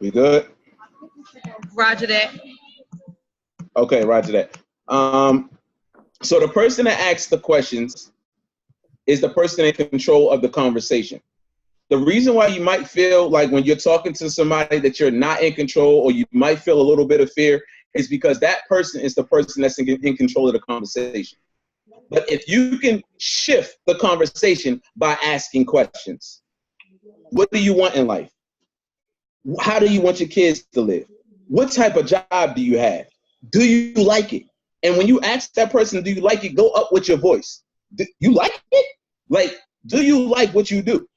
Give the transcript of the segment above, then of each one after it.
We good? Roger that. Okay, roger that. So the person that asks the questions is the person in control of the conversation. The reason why you might feel like when you're talking to somebody that you're not in control, or you might feel a little bit of fear, is because that person is the person that's in control of the conversation. But if you can shift the conversation by asking questions, what do you want in life? How do you want your kids to live? What type of job do you have? Do you like it? And when you ask that person, do you like it? Go up with your voice. Do you like it? Like, do you like what you do?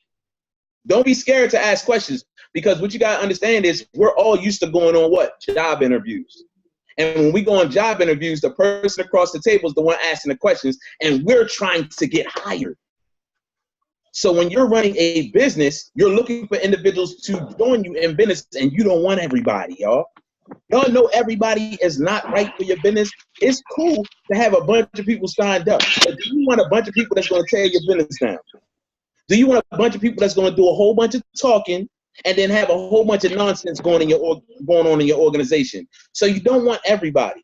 Don't be scared to ask questions, because what you got to understand is we're all used to going on what? Job interviews. And when we go on job interviews, the person across the table is the one asking the questions, and we're trying to get hired. So when you're running a business, you're looking for individuals to join you in business, and you don't want everybody, y'all. Y'all know everybody is not right for your business. It's cool to have a bunch of people signed up, but do you want a bunch of people that's going to tear your business down? Do you want a bunch of people that's going to do a whole bunch of talking and then have a whole bunch of nonsense going on in your organization? So you don't want everybody.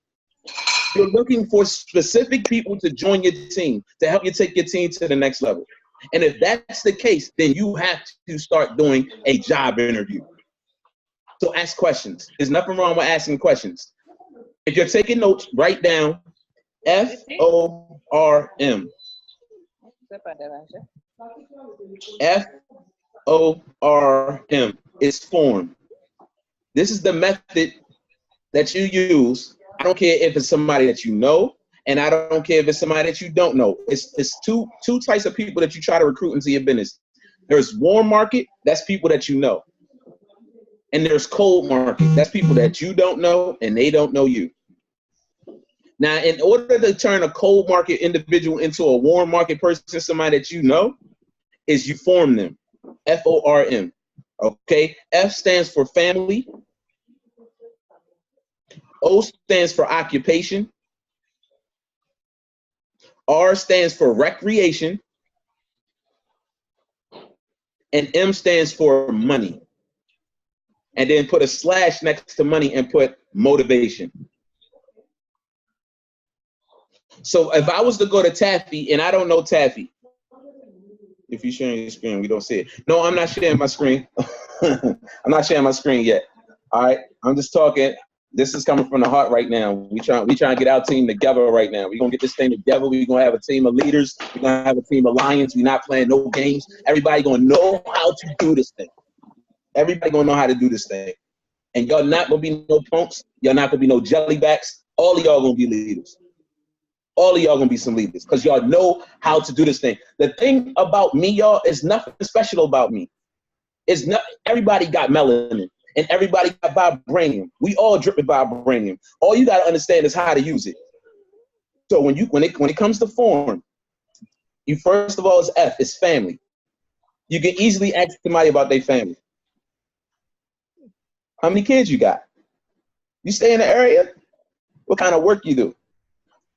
You're looking for specific people to join your team, to help you take your team to the next level. And if that's the case, then you have to start doing a job interview. So ask questions. There's nothing wrong with asking questions. If you're taking notes, write down FORM. FORM is form. This is the method that you use. I don't care if it's somebody that you know, and I don't care if it's somebody that you don't know. It's two types of people that you try to recruit into your business. There's warm market, that's people that you know. And there's cold market, that's people that you don't know and they don't know you. Now, in order to turn a cold market individual into a warm market person, somebody that you know, is you form them. FORM. Okay? F stands for family. O stands for occupation. R stands for recreation. And M stands for money. And then put a slash next to money and put motivation. So if I was to go to Taffy, and I don't know Taffy, if you're sharing your screen, we don't see it. No, I'm not sharing my screen. I'm not sharing my screen yet. All right, I'm just talking. This is coming from the heart right now. We trying to get our team together right now. We're gonna get this thing together. We're gonna have a team of leaders. We're gonna have a team of lions. We're not playing no games. Everybody gonna know how to do this thing. Everybody gonna know how to do this thing. And y'all not gonna be no punks. Y'all not gonna be no jellybacks. All of y'all gonna be leaders. All of y'all gonna be some leaders, because y'all know how to do this thing. The thing about me, y'all, is nothing special about me. It's not. Everybody got melanin, and everybody got vibranium. We all drip with vibranium. All you gotta understand is how to use it. So when it comes to form, you first of all is F. It's family. You can easily ask somebody about their family. How many kids you got? You stay in the area? What kind of work you do?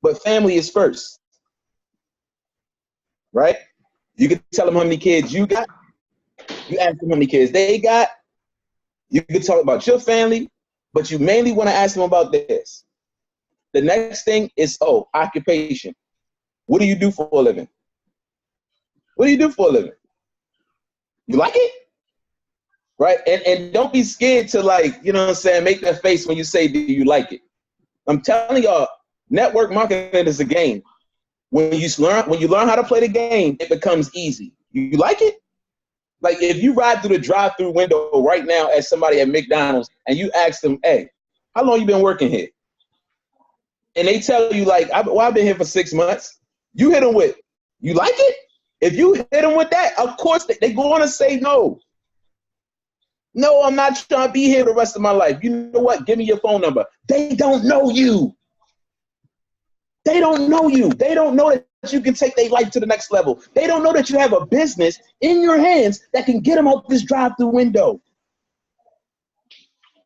But family is first, right? You can tell them how many kids you got. You ask them how many kids they got. You can talk about your family, but you mainly want to ask them about this. The next thing is, occupation. What do you do for a living? What do you do for a living? You like it? Right? And don't be scared to, like, you know what I'm saying, make that face when you say, do you like it? I'm telling y'all, network marketing is a game. When you learn how to play the game, it becomes easy. You like it? Like, if you ride through the drive-through window right now at somebody at McDonald's and you ask them, hey, how long you been working here? And they tell you, like, I've been here for 6 months. You hit them with, you like it? If you hit them with that, of course they going to say no. No, I'm not trying to be here the rest of my life. You know what? Give me your phone number. They don't know you. They don't know you. They don't know that you can take their life to the next level. They don't know that you have a business in your hands that can get them out this drive-through window.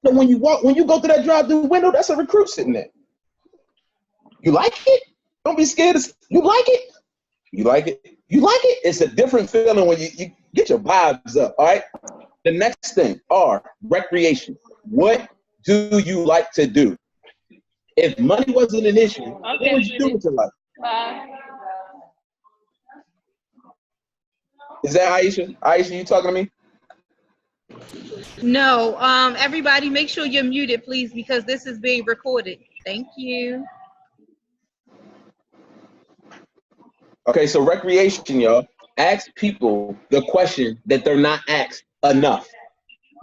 So when you go through that drive-through window, that's a recruit sitting there. You like it? Don't be scared. You like it? You like it? You like it? It's a different feeling when you get your vibes up, all right? The next thing, R, recreation. What do you like to do? If money wasn't an issue, what would you do with your life? Is that Aisha? Aisha, you talking to me? No, everybody make sure you're muted, please, because this is being recorded. Thank you. Okay, so recreation, y'all. Ask people the question that they're not asked enough.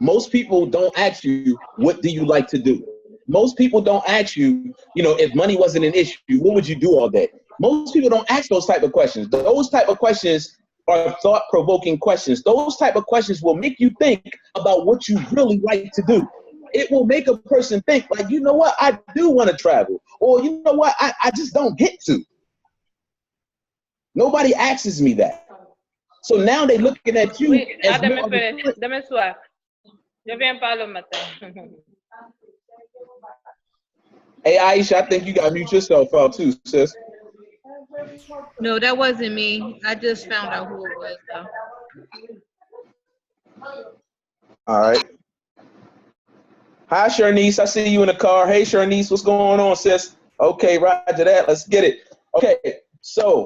Most people don't ask you, what do you like to do? Most people don't ask you, if money wasn't an issue, what would you do all day? Most people don't ask those type of questions. Those type of questions are thought-provoking questions. Those type of questions will make you think about what you really like to do. It will make a person think, like, you know what, I do want to travel. Or, you know what, I just don't get to. Nobody asks me that. So now they're looking at you as more of a Hey, Aisha, I think you got to mute yourself out too, sis. No, that wasn't me. I just found out who it was, though. All right. Hi, Sharnice. I see you in the car. Hey, Sharnice, what's going on, sis? Okay, roger that. Let's get it. Okay, so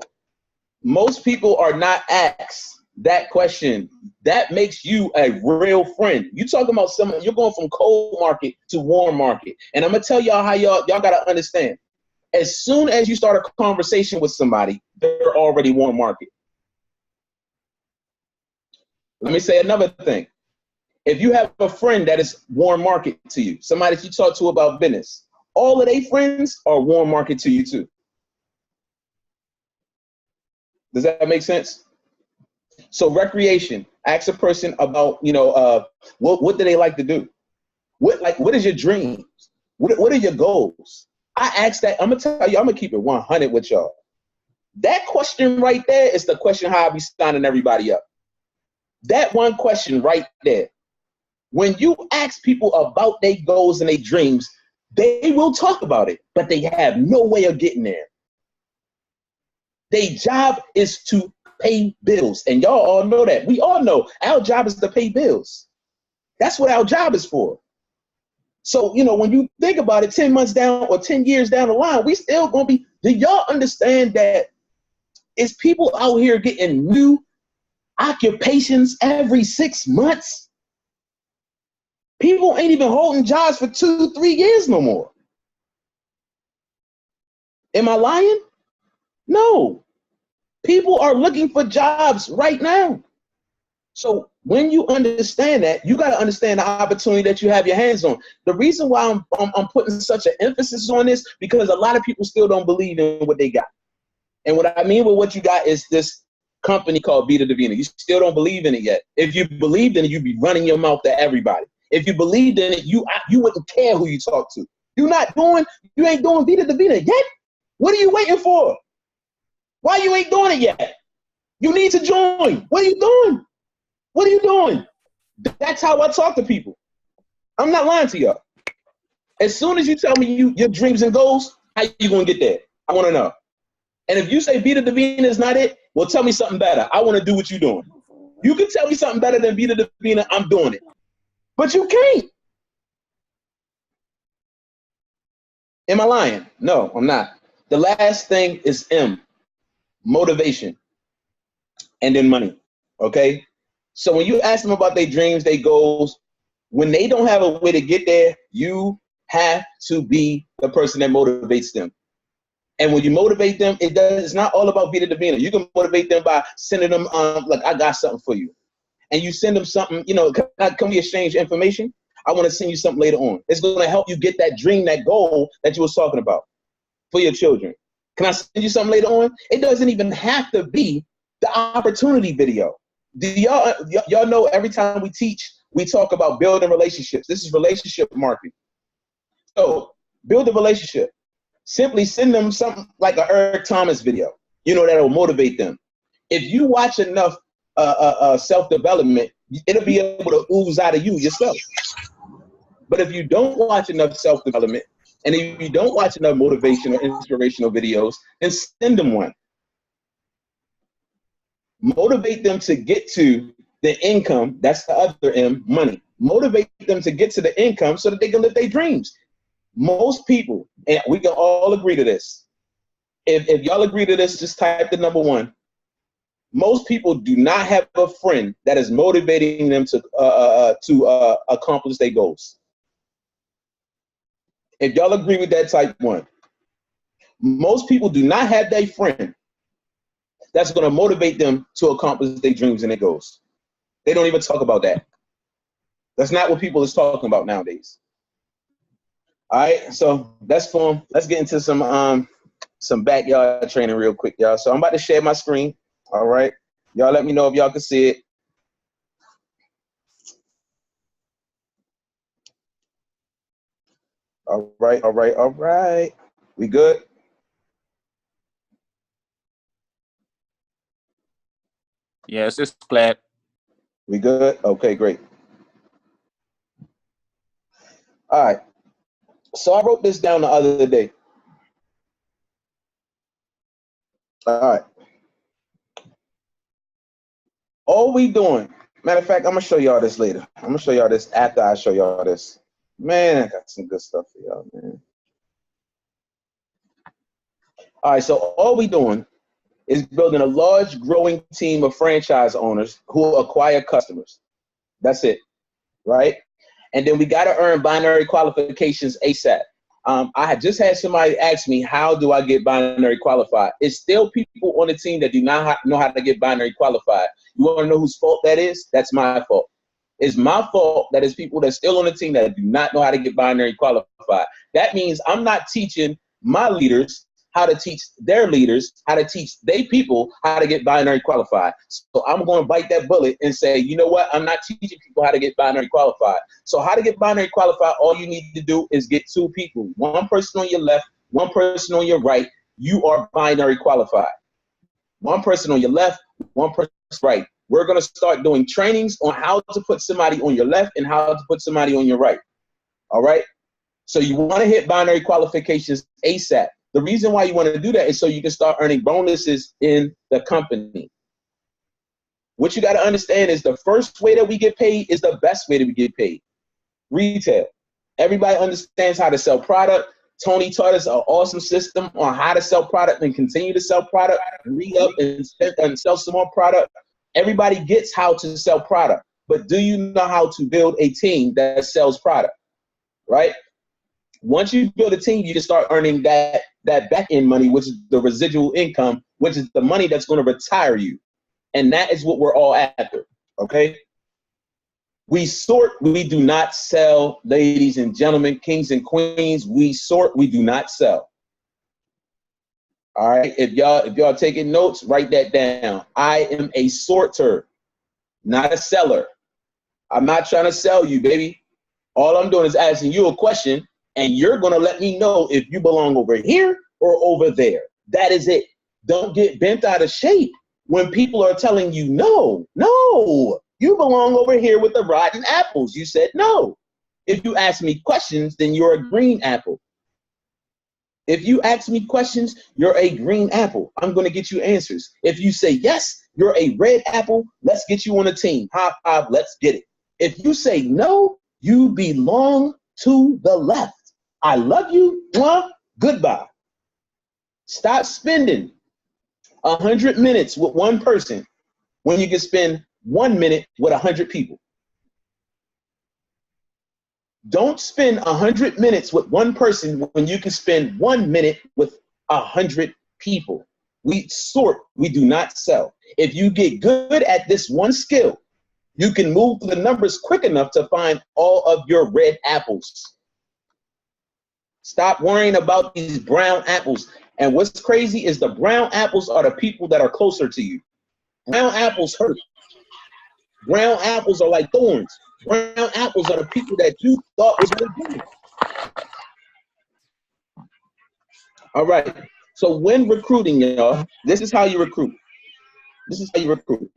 most people are not asked that question. That makes you a real friend. You talking about someone, you're going from cold market to warm market. And I'm gonna tell y'all how y'all gotta understand. As soon as you start a conversation with somebody, they're already warm market. Let me say another thing. If you have a friend that is warm market to you, somebody that you talk to about business, all of their friends are warm market to you too. Does that make sense? So recreation, ask a person about, what do they like to do? What is your dreams? What are your goals? I ask that. I'm gonna tell you, I'm gonna keep it 100 with y'all. That question right there is the question how I be signing everybody up. That one question right there. When you ask people about their goals and their dreams, they will talk about it, but they have no way of getting there. Their job is to pay bills, and y'all all know that. We all know our job is to pay bills. That's what our job is for. So, when you think about it, 10 months down or 10 years down the line, we still gonna be, do y'all understand that it's people out here getting new occupations every 6 months? People ain't even holding jobs for 2-3 years no more. Am I lying? No. People are looking for jobs right now. So when you understand that, you got to understand the opportunity that you have your hands on. The reason why I'm putting such an emphasis on this, because a lot of people still don't believe in what they got. And what I mean with what you got is this company called Vita Divina. You still don't believe in it yet. If you believed in it, you'd be running your mouth to everybody. If you believed in it, you wouldn't care who you talk to. You ain't doing Vita Divina yet? What are you waiting for? Why you ain't doing it yet? You need to join. What are you doing? What are you doing? That's how I talk to people. I'm not lying to y'all. As soon as you tell me your dreams and goals, how you gonna get there? I wanna know. And if you say Vita Divina is not it, well, tell me something better. I wanna do what you're doing. You can tell me something better than Vita Divina, I'm doing it. But you can't. Am I lying? No, I'm not. The last thing is M, motivation, and then money, okay? So when you ask them about their dreams, their goals, when they don't have a way to get there, you have to be the person that motivates them. And when you motivate them, it's not all about Vita Divina. You can motivate them by sending them, like, I got something for you. And you send them something, can we exchange information? I want to send you something later on. It's going to help you get that dream, that goal that you was talking about for your children. Can I send you something later on? It doesn't even have to be the opportunity video. Do y'all know every time we teach, we talk about building relationships. This is relationship marketing. So build a relationship. Simply send them something like an Eric Thomas video, that'll motivate them. If you watch enough self-development, it'll be able to ooze out of you yourself. But if you don't watch enough self-development, and if you don't watch enough motivational, inspirational videos, then send them one. Motivate them to get to the income, that's the other M, money. motivate them to get to the income so that they can live their dreams. Most people, and we can all agree to this. If y'all agree to this, just type the number 1. Most people do not have a friend that is motivating them to accomplish their goals. If y'all agree with that, type 1. Most people do not have that friend that's going to motivate them to accomplish their dreams and their goals. They don't even talk about that. That's not what people is talking about nowadays. All right, so that's fun. Let's get into some backyard training real quick, y'all. So I'm about to share my screen. All right, y'all let me know if y'all can see it. All right, all right, all right. We good? Yes, it's flat. We good? Okay, great. All right. So I wrote this down the other day. All right. All we doing, matter of fact, I'm going to show y'all this later. I'm going to show y'all this after I show y'all this. Man, I got some good stuff for y'all, man. All right, so all we doing is building a large, growing team of franchise owners who acquire customers. That's it, right? And then we got to earn binary qualifications ASAP. I had just had somebody ask me, how do I get binary qualified? It's still people on the team that do not know how to get binary qualified. You want to know whose fault that is? That's my fault. It's my fault that it's people that's still on the team that do not know how to get binary qualified. That means I'm not teaching my leaders how to teach their leaders, how to teach their people how to get binary qualified. So I'm going to bite that bullet and say, you know what? I'm not teaching people how to get binary qualified. So how to get binary qualified, all you need to do is get 2 people, 1 person on your left, 1 person on your right. You are binary qualified. 1 person on your left, 1 person right. We're going to start doing trainings on how to put somebody on your left and how to put somebody on your right. All right? So you want to hit binary qualifications ASAP. The reason why you want to do that is so you can start earning bonuses in the company. What you got to understand is the first way that we get paid is the best way that we get paid. Retail. Everybody understands how to sell product. Tony taught us an awesome system on how to sell product and continue to sell product, re-up and sell some more product. Everybody gets how to sell product, but do you know how to build a team that sells product, right? Once you build a team, you can start earning that back end money, which is the residual income, which is the money that's going to retire you. And that is what we're all after, okay? We sort, we do not sell, ladies and gentlemen, kings and queens. We sort, we do not sell. All right, if y'all taking notes, write that down. I am a sorter, not a seller. I'm not trying to sell you, baby. All I'm doing is asking you a question, and you're gonna let me know if you belong over here or over there. That is it. Don't get bent out of shape when people are telling you no, you belong over here with the rotten apples. You said no. If you ask me questions, then you're a green apple. If you ask me questions, you're a green apple. I'm going to get you answers. If you say yes, you're a red apple. Let's get you on a team. High five, let's get it. If you say no, you belong to the left. I love you. Mwah, goodbye. Stop spending 100 minutes with one person when you can spend 1 minute with 100 people. Don't spend 100 minutes with one person when you can spend 1 minute with 100 people. We sort, we do not sell. If you get good at this one skill, you can move the numbers quick enough to find all of your red apples. Stop worrying about these brown apples. And what's crazy is the brown apples are the people that are closer to you. Brown apples hurt. Brown apples are like thorns. Brown apples are the people that you thought was going to do it. All right. So when recruiting, y'all, this is how you recruit. This is how you recruit.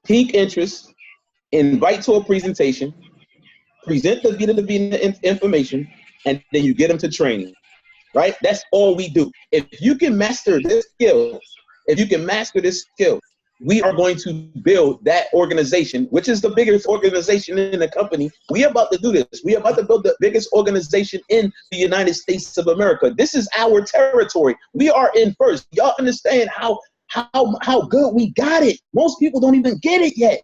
Peak interest, invite to a presentation, present the Vita information, and then you get them to training. Right? That's all we do. If you can master this skill, we are going to build that organization, which is the biggest organization in the company. We are about to do this. We are about to build the biggest organization in the United States of America. This is our territory. We are in first. Y'all understand how good we got it? Most people don't even get it yet.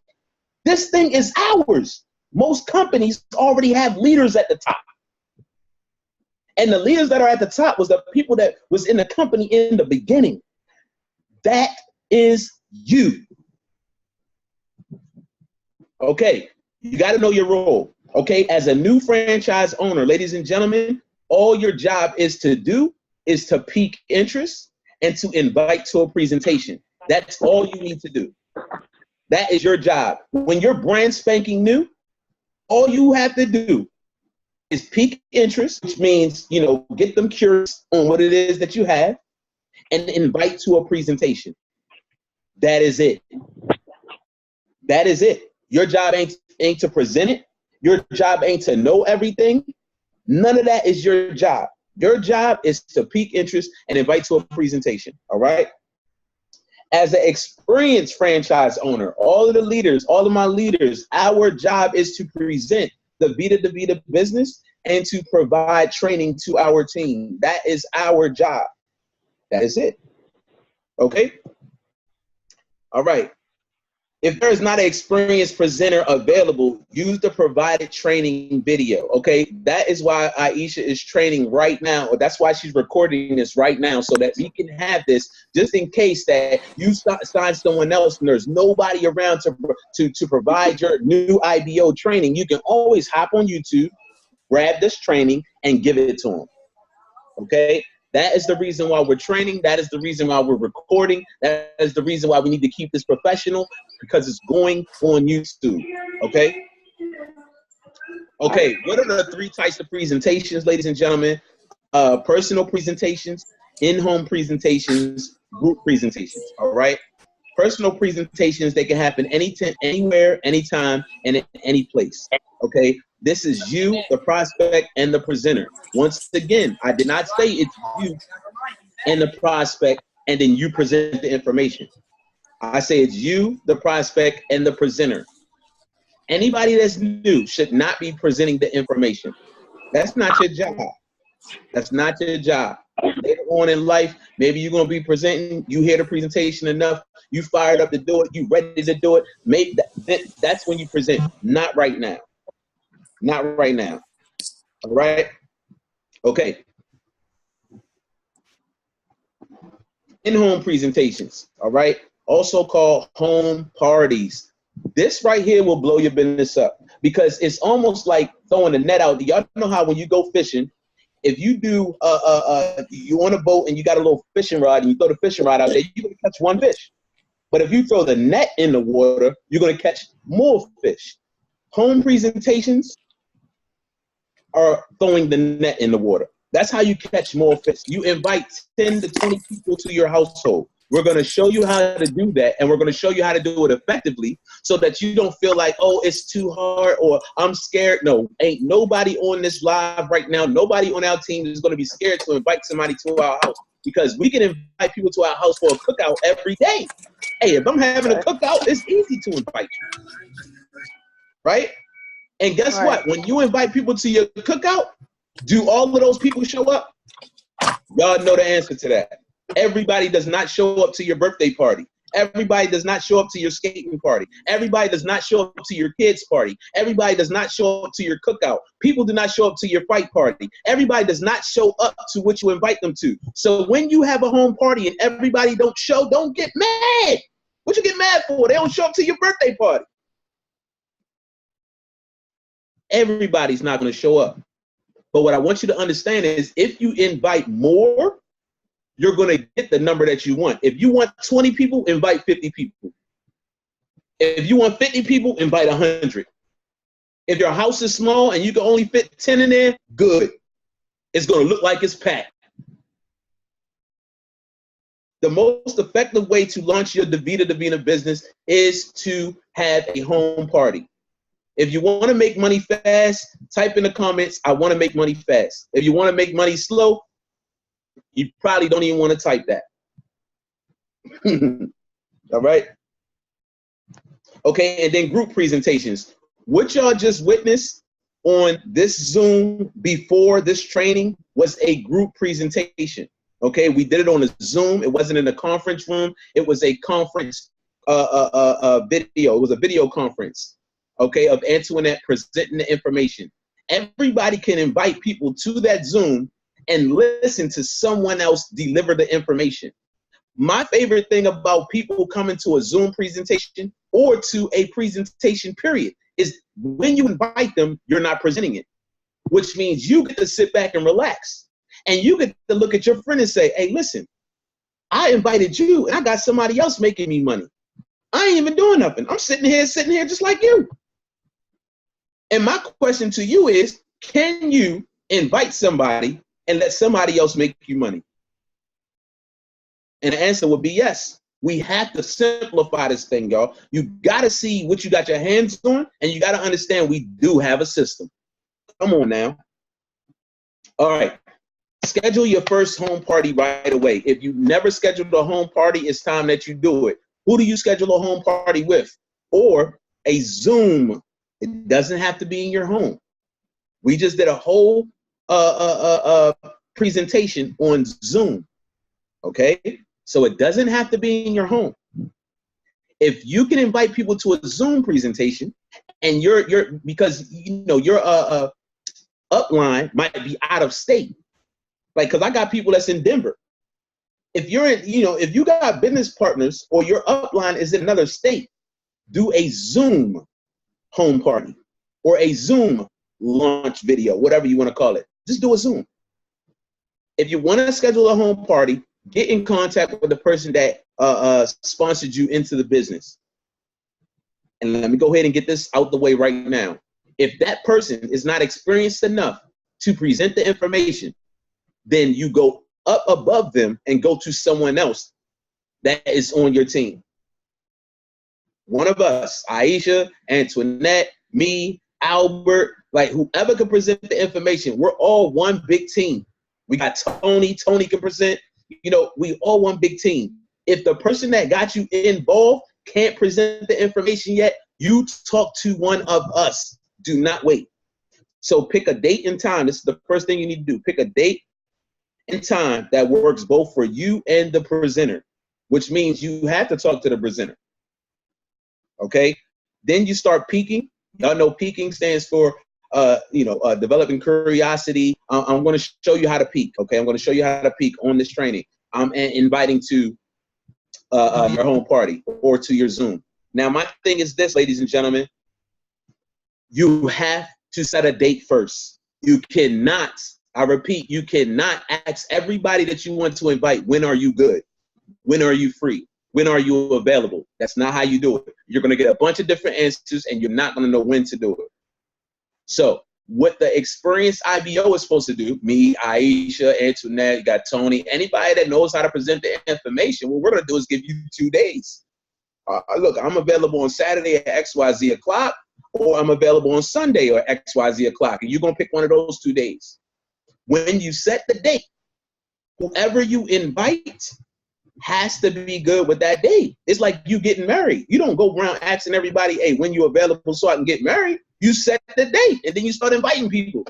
This thing is ours. Most companies already have leaders at the top. And the leaders that are at the top was the people that was in the company in the beginning. That is you. Okay, you got to know your role. Okay, as a new franchise owner, ladies and gentlemen, all your job is to do is to pique interest and to invite to a presentation. That's all you need to do. That is your job. When you're brand spanking new, all you have to do is pique interest, which means, you know, get them curious on what it is that you have and invite to a presentation. That is it. That is it. Your job ain't to present it. Your job ain't to know everything. None of that is your job. Your job is to pique interest and invite to a presentation, all right? As an experienced franchise owner, all of the leaders, all of my leaders, our job is to present the Vita business and to provide training to our team. That is our job. That is it. Okay? All right. If there is not an experienced presenter available, use the provided training video, okay? That is why Aisha is training right now. That's why she's recording this right now, so that we can have this just in case that you sign someone else and there's nobody around to provide your new IBO training. You can always hop on YouTube, grab this training, and give it to them, okay? That is the reason why we're training. That is the reason why we're recording. That is the reason why we need to keep this professional, because it's going on YouTube, okay? Okay, what are the 3 types of presentations, ladies and gentlemen? Personal presentations, in-home presentations, group presentations, all right? Personal presentations, they can happen anywhere, anytime, and in any place, okay? This is you, the prospect, and the presenter. Once again, I did not say it's you and the prospect, and then you present the information. I say it's you, the prospect, and the presenter. Anybody that's new should not be presenting the information. That's not your job. That's not your job. Later on in life, maybe you're going to be presenting, you hear the presentation enough, you fired up to do it, you ready to do it. Maybe that's when you present, not right now. Not right now. All right? Okay. In-home presentations, all right? Also called home parties. This right here will blow your business up, because it's almost like throwing a net out. Y'all know how when you go fishing, if you do, you on a boat and you got a little fishing rod and you throw the fishing rod out there, you're going to catch one fish. But if you throw the net in the water, you're going to catch more fish. Home presentations are throwing the net in the water. That's how you catch more fish. You invite 10 to 20 people to your household. We're going to show you how to do that, and we're going to show you how to do it effectively so that you don't feel like, oh, it's too hard or I'm scared. No, ain't nobody on this live right now, nobody on our team is going to be scared to invite somebody to our house, because we can invite people to our house for a cookout every day. Hey, if I'm having a cookout, it's easy to invite you, right? And guess what? When you invite people to your cookout, do all of those people show up? Y'all know the answer to that. Everybody does not show up to your birthday party. Everybody does not show up to your skating party. Everybody does not show up to your kids' party. Everybody does not show up to your cookout. People do not show up to your fight party. Everybody does not show up to what you invite them to. So when you have a home party and everybody don't show, don't get mad. What you get mad for? They don't show up to your birthday party. Everybody's not going to show up. But what I want you to understand is if you invite more, you're going to get the number that you want. If you want 20 people, invite 50 people. If you want 50 people, invite 100. If your house is small and you can only fit 10 in there, good. It's going to look like it's packed. The most effective way to launch your DaVita Divina business is to have a home party. If you want to make money fast, type in the comments, I want to make money fast. If you want to make money slow, you probably don't even want to type that. All right? Okay, and then group presentations. What y'all just witnessed on this Zoom before this training was a group presentation. Okay, we did it on a Zoom. It wasn't in a conference room. It was a conference video. It was a video conference, okay, of Antoinette presenting the information. Everybody can invite people to that Zoom and listen to someone else deliver the information. My favorite thing about people coming to a Zoom presentation or to a presentation period is when you invite them, you're not presenting it, which means you get to sit back and relax. And you get to look at your friend and say, hey, listen, I invited you and I got somebody else making me money. I ain't even doing nothing. I'm sitting here just like you. And my question to you is, can you invite somebody and let somebody else make you money? And the answer would be yes. We have to simplify this thing, y'all. You got to see what you got your hands on, and you got to understand we do have a system. Come on now. All right. Schedule your first home party right away. If you never scheduled a home party, it's time that you do it. Who do you schedule a home party with? Or a Zoom. It doesn't have to be in your home. We just did a whole presentation on Zoom. Okay? So it doesn't have to be in your home. If you can invite people to a Zoom presentation, and because you know your upline might be out of state, like because I got people that's in Denver. If you're in, if you got business partners or your upline is in another state, do a Zoom home party or a Zoom launch video, whatever you want to call it. Just do a Zoom. If you want to schedule a home party, get in contact with the person that sponsored you into the business. And let me go ahead and get this out the way right now. If that person is not experienced enough to present the information, then you go up above them and go to someone else that is on your team. One of us, Aisha, Antoinette, me, Albert, like whoever can present the information, we're all one big team. We got Tony can present, we all one big team. If the person that got you involved can't present the information yet, you talk to one of us. Do not wait. So pick a date and time. This is the first thing you need to do. Pick a date and time that works both for you and the presenter, which means you have to talk to the presenter. Okay? Then you start peaking. Y'all know peaking stands for developing curiosity. I'm going to show you how to peak. Okay, I'm going to show you how to peak on this training. I'm inviting to your home party or to your Zoom. Now, my thing is this, ladies and gentlemen, you have to set a date first. You cannot, I repeat, you cannot ask everybody that you want to invite, when are you good? When are you free? When are you available? That's not how you do it. You're going to get a bunch of different answers and you're not going to know when to do it. So what the experienced IBO is supposed to do, me, Aisha, Antoinette, you got Tony, anybody that knows how to present the information, what we're going to do is give you 2 days. Look, I'm available on Saturday at XYZ o'clock, or I'm available on Sunday or XYZ o'clock, and you're going to pick one of those 2 days. When you set the date, whoever you invite has to be good with that day. It's like you getting married. You don't go around asking everybody, hey, when you available so I can get married. You set the date and then you start inviting people.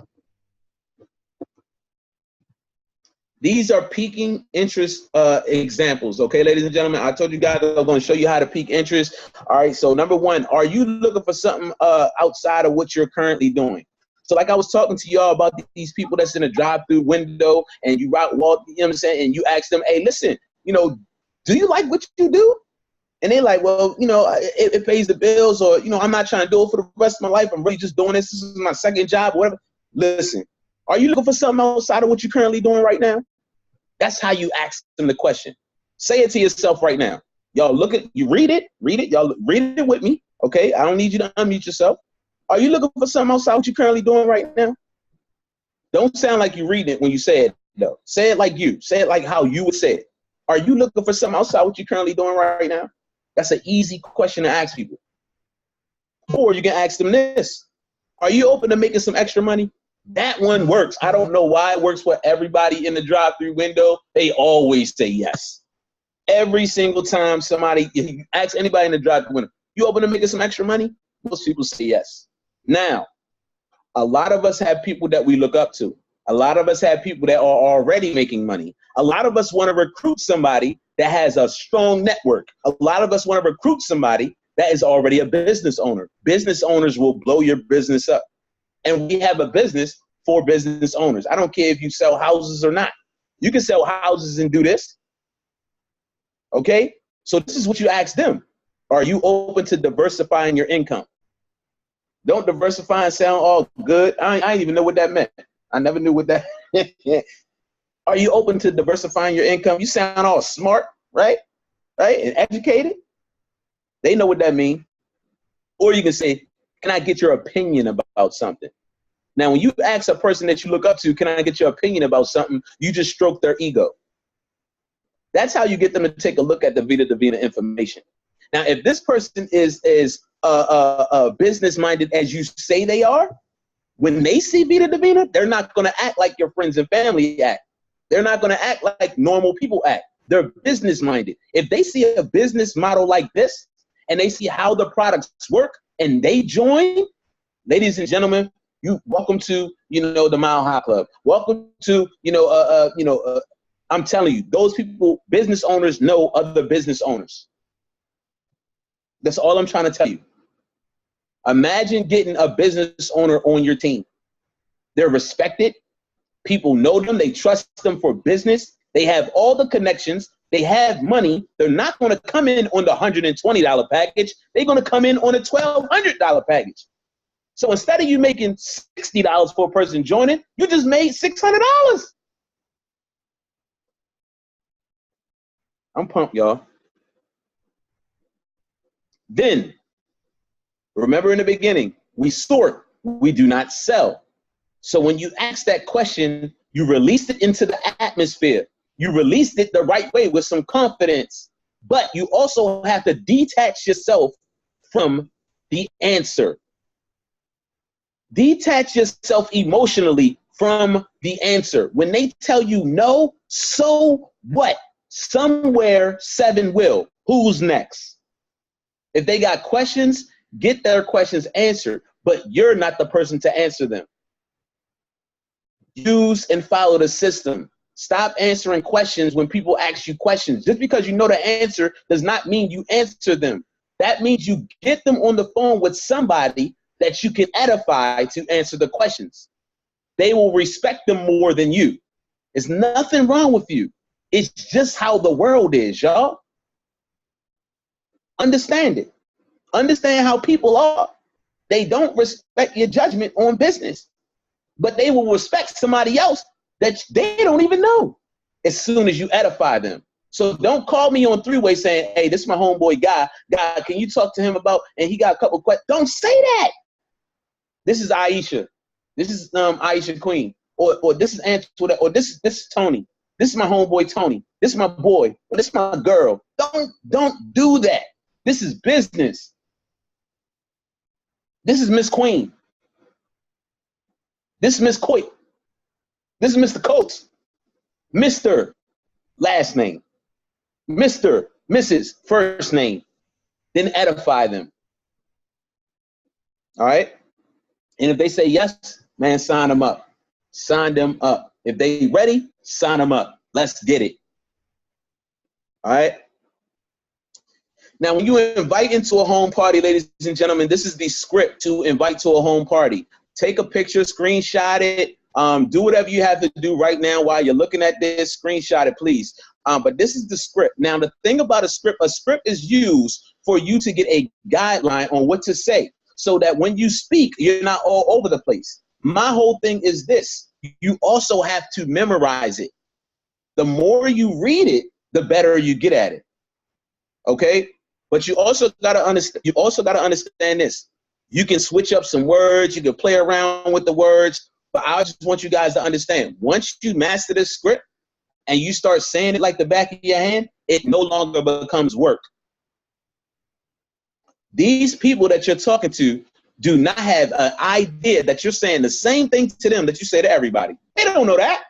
These are piquing interest examples. Okay, ladies and gentlemen, I told you guys I'm going to show you how to pique interest. All right, so number one, are you looking for something outside of what you're currently doing? So like I was talking to y'all about these people that's in a drive-through window and you walk, you know what I'm saying, and you ask them, hey, listen, do you like what you do? And they're like, well, it pays the bills, or, I'm not trying to do it for the rest of my life. I'm really just doing this. This is my second job, whatever. Listen, are you looking for something outside of what you're currently doing right now? That's how you ask them the question. Say it to yourself right now. Y'all read it. Y'all read it with me. Okay. I don't need you to unmute yourself. Are you looking for something outside what you're currently doing right now? Don't sound like you're reading it when you say it, though. Say it like you. Say it like how you would say it. Are you looking for something outside what you're currently doing right now? That's an easy question to ask people. Or you can ask them this. Are you open to making some extra money? That one works. I don't know why it works for everybody in the drive-through window. They always say yes. Every single time if you ask anybody in the drive-through window, You open to making some extra money? Most people say yes. Now, a lot of us have people that we look up to. A lot of us have people that are already making money. A lot of us want to recruit somebody that has a strong network. A lot of us want to recruit somebody that is already a business owner. Business owners will blow your business up. And we have a business for business owners. I don't care if you sell houses or not. You can sell houses and do this. Okay? So this is what you ask them. Are you open to diversifying your income? Don't diversify and sound all good. I didn't even know what that meant. I never knew what that Are you open to diversifying your income? You sound all smart, right? Right? And educated. They know what that means. Or you can say, can I get your opinion about something? Now, when you ask a person that you look up to, can I get your opinion about something? You just stroke their ego. That's how you get them to take a look at the Vita Divina information. Now, if this person is business-minded as you say they are, when they see Vita Divina, they're not going to act like your friends and family act. They're not going to act like normal people act. They're business-minded. If they see a business model like this, and they see how the products work, and they join, ladies and gentlemen, you welcome to, the Mile High Club. Welcome to, I'm telling you, those people, business owners know other business owners. That's all I'm trying to tell you. Imagine getting a business owner on your team. They're respected. People know them. They trust them for business. They have all the connections. They have money. They're not going to come in on the $120 package. They're going to come in on a $1,200 package. So instead of you making $60 for a person joining, you just made $600. I'm pumped, y'all. Then, remember in the beginning, we sort, we do not sell. So when you ask that question, you release it into the atmosphere. You released it the right way with some confidence, but you also have to detach yourself from the answer. Detach yourself emotionally from the answer. When they tell you no, so what? Somewhere 7 will. Who's next? If they got questions, get their questions answered, but you're not the person to answer them. Use and follow the system. Stop answering questions when people ask you questions. Just because you know the answer does not mean you answer them. That means you get them on the phone with somebody that you can edify to answer the questions. They will respect them more than you. There's nothing wrong with you. It's just how the world is, y'all. Understand it. Understand how people are. They don't respect your judgment on business, but they will respect somebody else that they don't even know as soon as you edify them. So don't call me on three-way saying, hey, this is my homeboy Guy. Guy, can you talk to him about, and he got a couple questions. Don't say that. This is Aisha. This is Aisha Queen. Or this is Antoinette. Or this is Tony. This is my homeboy Tony. This is my boy. Or this is my girl. Don't do that. This is business. This is Miss Queen. This is Miss Coit. This is Mr. Coates. Mr. last name. Mr. Mrs. first name. Then edify them. All right? And if they say yes, man, sign them up. Sign them up. If they ready, sign them up. Let's get it. All right? Now, when you invite into a home party, ladies and gentlemen, this is the script to invite to a home party. Take a picture, screenshot it, do whatever you have to do right now while you're looking at this. Screenshot it, please. But this is the script. Now, the thing about a script is used for you to get a guideline on what to say so that when you speak, you're not all over the place. My whole thing is this. You also have to memorize it. The more you read it, the better you get at it. Okay? But you also gotta understand this. You can switch up some words, you can play around with the words, but I just want you guys to understand, once you master this script and you start saying it like the back of your hand, it no longer becomes work. These people that you're talking to do not have an idea that you're saying the same thing to them that you say to everybody. They don't know that.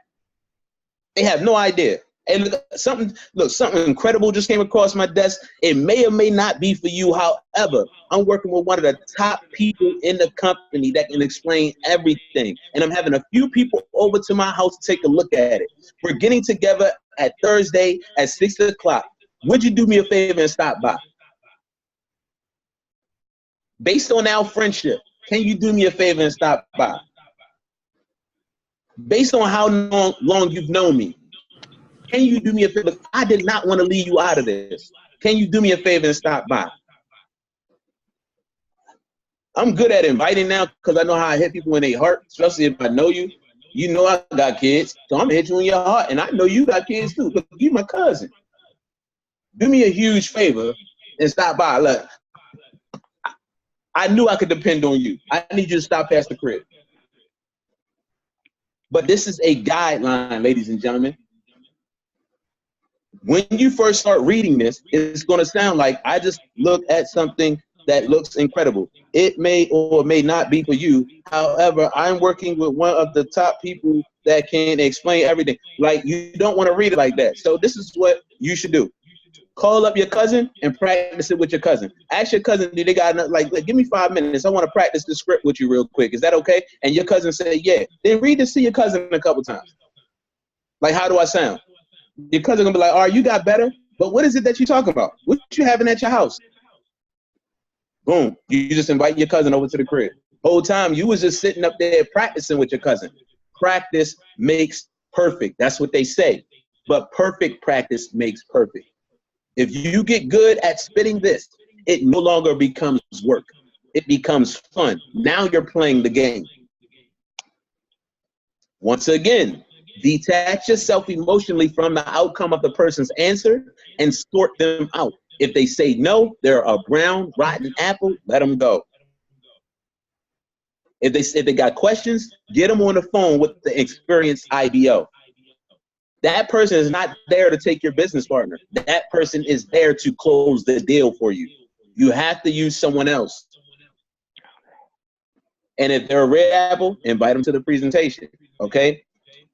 They have no idea. And something incredible just came across my desk. It may or may not be for you. However, I'm working with one of the top people in the company that can explain everything. And I'm having a few people over to my house to take a look at it. We're getting together at Thursday at 6 o'clock. Would you do me a favor and stop by? Based on our friendship, can you do me a favor and stop by? Based on how long you've known me, can you do me a favor? I did not want to leave you out of this. Can you do me a favor and stop by? I'm good at inviting now because I know how I hit people in their heart, especially if I know you. You know I got kids, so I'm going to hit you in your heart. And I know you got kids too. Look, you my cousin. Do me a huge favor and stop by. Look, I knew I could depend on you. I need you to stop past the crib. But this is a guideline, ladies and gentlemen. When you first start reading this, it's going to sound like I just looked at something that looks incredible. It may or may not be for you. However, I'm working with one of the top people that can explain everything. Like, you don't want to read it like that. So this is what you should do. Call up your cousin and practice it with your cousin. Ask your cousin, do they got enough, like, give me 5 minutes. I want to practice the script with you real quick. Is that okay? And your cousin said, yeah. Then read this to your cousin a couple times. Like, how do I sound? Your cousin gonna be like, all right, you got better, but what is it that you're talking about? What you having at your house? Boom, you just invite your cousin over to the crib. Whole time you was just sitting up there practicing with your cousin. Practice makes perfect. That's what they say. But perfect practice makes perfect. If you get good at spitting this, it no longer becomes work. It becomes fun. Now you're playing the game. Once again, detach yourself emotionally from the outcome of the person's answer and sort them out. If they say no, they're a brown, rotten apple, let them go. If they got questions, get them on the phone with the experienced IBO. That person is not there to take your business partner. That person is there to close the deal for you. You have to use someone else. And if they're a red apple, invite them to the presentation, okay?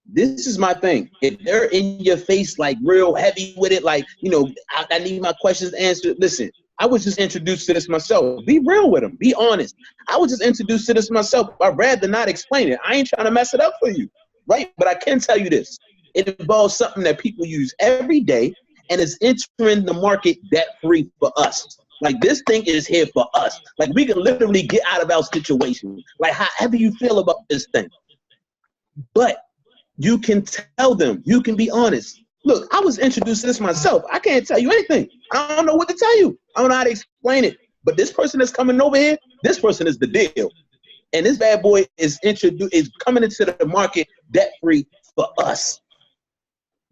This is my thing. If they're in your face, like real heavy with it, like, you know, I need my questions answered. Listen, I was just introduced to this myself. Be real with them. Be honest. I was just introduced to this myself. I'd rather not explain it. I ain't trying to mess it up for you, right? But I can tell you this. It involves something that people use every day and is entering the market debt-free for us. Like, this thing is here for us. Like, we can literally get out of our situation. Like, however you feel about this thing. But you can tell them, you can be honest. Look, I was introduced to this myself. I can't tell you anything. I don't know what to tell you. I don't know how to explain it. But this person that's coming over here, this person is the deal. And this bad boy is coming into the market debt-free for us.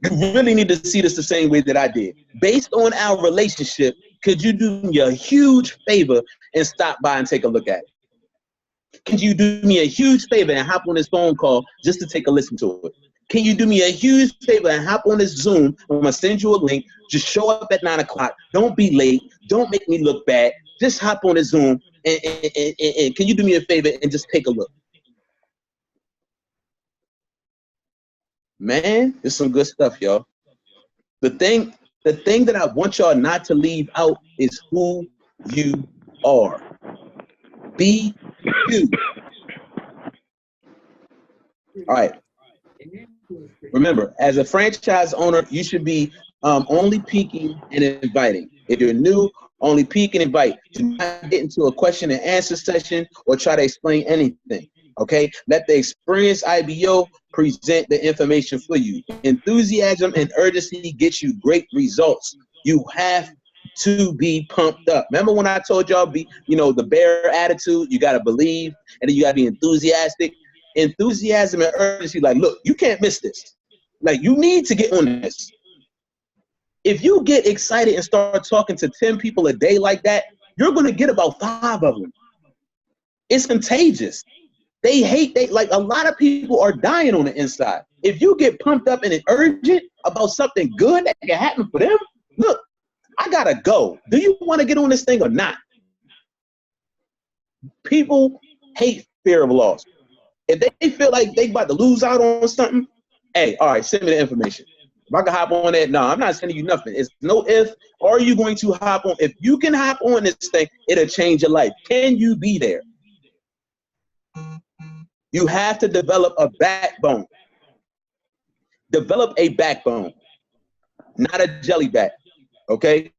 You really need to see this the same way that I did. Based on our relationship, could you do me a huge favor and stop by and take a look at it? Can you do me a huge favor and hop on this phone call just to take a listen to it? Can you do me a huge favor and hop on this Zoom? I'm going to send you a link. Just show up at 9 o'clock. Don't be late. Don't make me look bad. Just hop on this Zoom and can you do me a favor and just take a look? Man, it's some good stuff, y'all. The thing that I want y'all not to leave out is who you are. Be you. All right. Remember, as a franchise owner, you should be only peeking and inviting. If you're new, only peek and invite. Do not get into a question and answer session or try to explain anything. Okay? Let the experienced IBO present the information for you. Enthusiasm and urgency get you great results. You have to be pumped up. Remember when I told y'all, the bear attitude, you got to believe, and then you got to be enthusiastic. Enthusiasm and urgency, like, look, you can't miss this. Like, you need to get on this. If you get excited and start talking to 10 people a day like that, you're going to get about 5 of them. It's contagious. Like, a lot of people are dying on the inside. If you get pumped up and urgent about something good that can happen for them, look, I gotta go. Do you want to get on this thing or not? People hate fear of loss. If they feel like they about to lose out on something, hey, all right, send me the information. If I can hop on that, no, I'm not sending you nothing. It's no if. Are you going to hop on? If you can hop on this thing, it'll change your life. Can you be there? You have to develop a backbone. Develop a backbone, not a jelly back. Okay?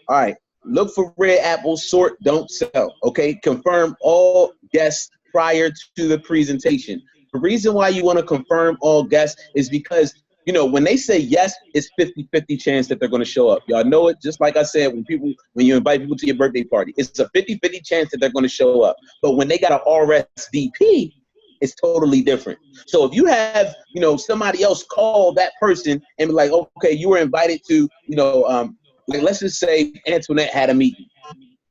All right. Look for red apples, sort, don't sell. Okay? Confirm all guests prior to the presentation. The reason why you want to confirm all guests is because, you know, when they say yes, it's 50-50 chance that they're going to show up. Y'all know it. Just like I said, when you invite people to your birthday party, it's a 50-50 chance that they're going to show up. But when they got an RSVP, it's totally different. So if you have, you know, somebody else call that person and be like, okay, you were invited to, you know, like let's just say Antoinette had a meeting.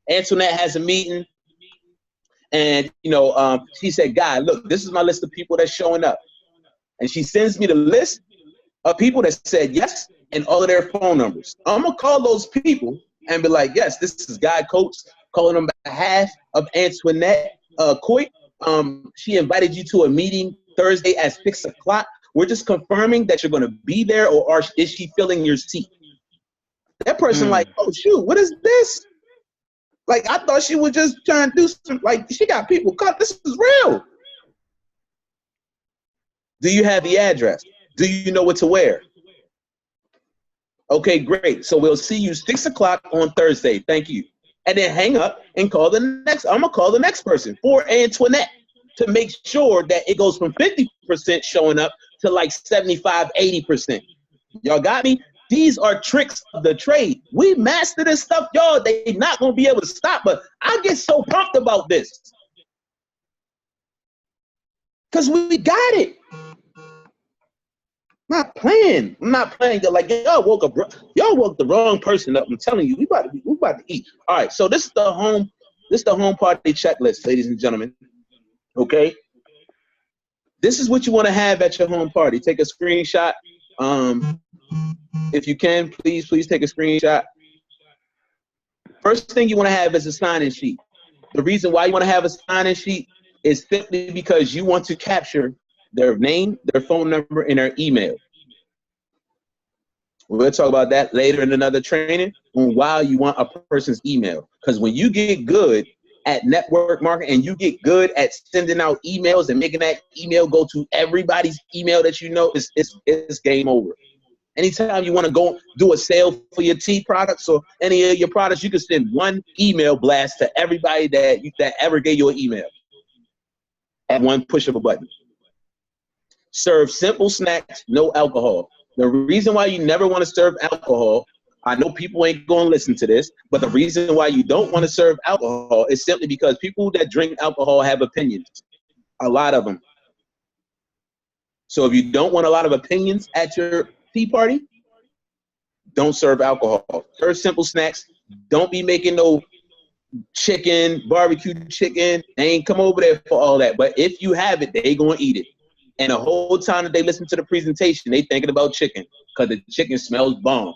Antoinette has a meeting, and you know, she said, "Guy, look, this is my list of people that's showing up," and she sends me the list of people that said yes and all of their phone numbers. I'm gonna call those people and be like, "Yes, this is Guy Coates calling on behalf of Antoinette Coit. She invited you to a meeting Thursday at 6 o'clock. We're just confirming that you're going to be there, or is she filling your seat?" That person like, oh, shoot, what is this? Like, I thought she was just trying to do some, like, she got people cut. This is real. Do you have the address? Do you know what to wear? Okay, great. So we'll see you 6 o'clock on Thursday. Thank you. And then hang up and call the next. I'm going to call the next person for Antoinette to make sure that it goes from 50% showing up to like 75, 80%. Y'all got me? These are tricks of the trade. We master this stuff, y'all. They not going to be able to stop, but I get so pumped about this because we got it. Not playing. I'm not playing. Like, y'all woke the wrong person up. I'm telling you, we about to eat. All right, so this is the home party checklist, ladies and gentlemen. Okay. This is what you want to have at your home party. Take a screenshot. If you can, please take a screenshot. First thing you want to have is a sign-in sheet. The reason why you want to have a sign-in sheet is simply because you want to capture their name, their phone number, and their email. We'll talk about that later in another training on why you want a person's email. Because when you get good at network marketing and you get good at sending out emails and making that email go to everybody's email that you know, it's game over. Anytime you want to go do a sale for your tea products or any of your products, you can send one email blast to everybody that ever gave you an email at one push of a button. Serve simple snacks, no alcohol. The reason why you never want to serve alcohol, I know people ain't going to listen to this, but the reason why you don't want to serve alcohol is simply because people that drink alcohol have opinions, a lot of them. So if you don't want a lot of opinions at your tea party, don't serve alcohol. Serve simple snacks. Don't be making no chicken, barbecue chicken. They ain't come over there for all that. But if you have it, they gonna eat it. And the whole time that they listen to the presentation, they thinking about chicken because the chicken smells bomb.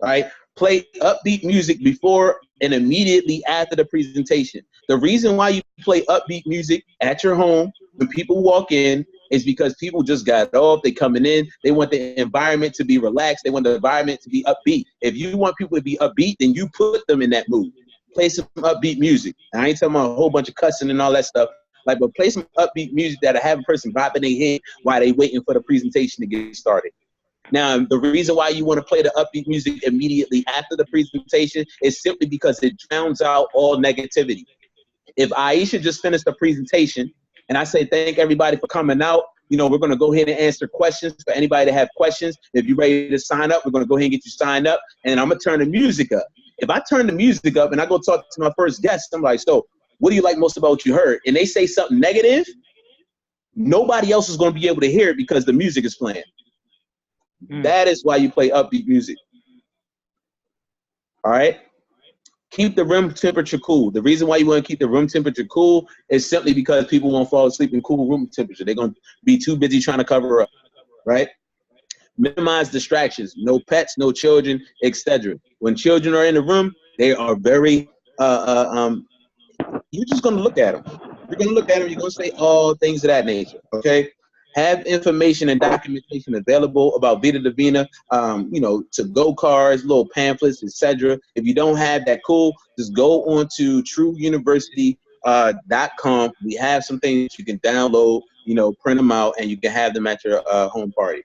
Right? Play upbeat music before and immediately after the presentation. The reason why you play upbeat music at your home when people walk in is because people just got off, they coming in, they want the environment to be relaxed, they want the environment to be upbeat. If you want people to be upbeat, then you put them in that mood. Play some upbeat music. I ain't talking about a whole bunch of cussing and all that stuff, like, but play some upbeat music that'll have a person bopping their head while they waiting for the presentation to get started. Now, the reason why you want to play the upbeat music immediately after the presentation is simply because it drowns out all negativity. If Aisha just finished the presentation and I say, thank everybody for coming out, you know, we're going to go ahead and answer questions for anybody that have questions. If you're ready to sign up, we're going to go ahead and get you signed up, and I'm going to turn the music up. If I turn the music up and I go talk to my first guest, I'm like, so what do you like most about what you heard? And they say something negative, nobody else is going to be able to hear it because the music is playing. That is why you play upbeat music. All right? Keep the room temperature cool. The reason why you want to keep the room temperature cool is simply because people won't fall asleep in cool room temperature. They're going to be too busy trying to cover up, right? Minimize distractions. No pets, no children, etc. When children are in the room, they are very, you're just going to look at them. You're going to look at them. You're going to say all things of that nature, okay? Have information and documentation available about Vita Divina, you know, to-go cards, little pamphlets, etc. If you don't have that, cool. Just go on to trueuniversity.com. We have some things you can download, you know, print them out, and you can have them at your home party.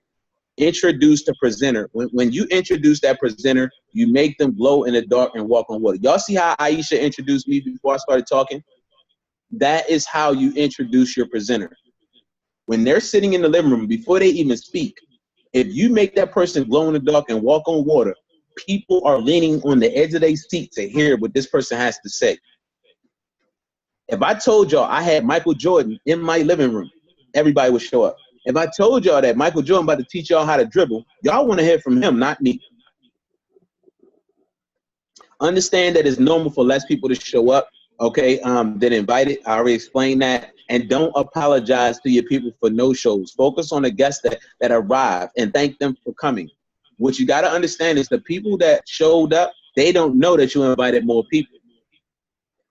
Introduce the presenter. When you introduce that presenter, you make them glow in the dark and walk on water. Y'all see how Aisha introduced me before I started talking? That is how you introduce your presenter. When they're sitting in the living room, before they even speak, if you make that person glow in the dark and walk on water, people are leaning on the edge of their seat to hear what this person has to say. If I told y'all I had Michael Jordan in my living room, everybody would show up. If I told y'all that Michael Jordan about to teach y'all how to dribble, y'all want to hear from him, not me. Understand that it's normal for less people to show up, okay, than invited. I already explained that. And don't apologize to your people for no-shows. Focus on the guests that arrive and thank them for coming. What you got to understand is the people that showed up, they don't know that you invited more people.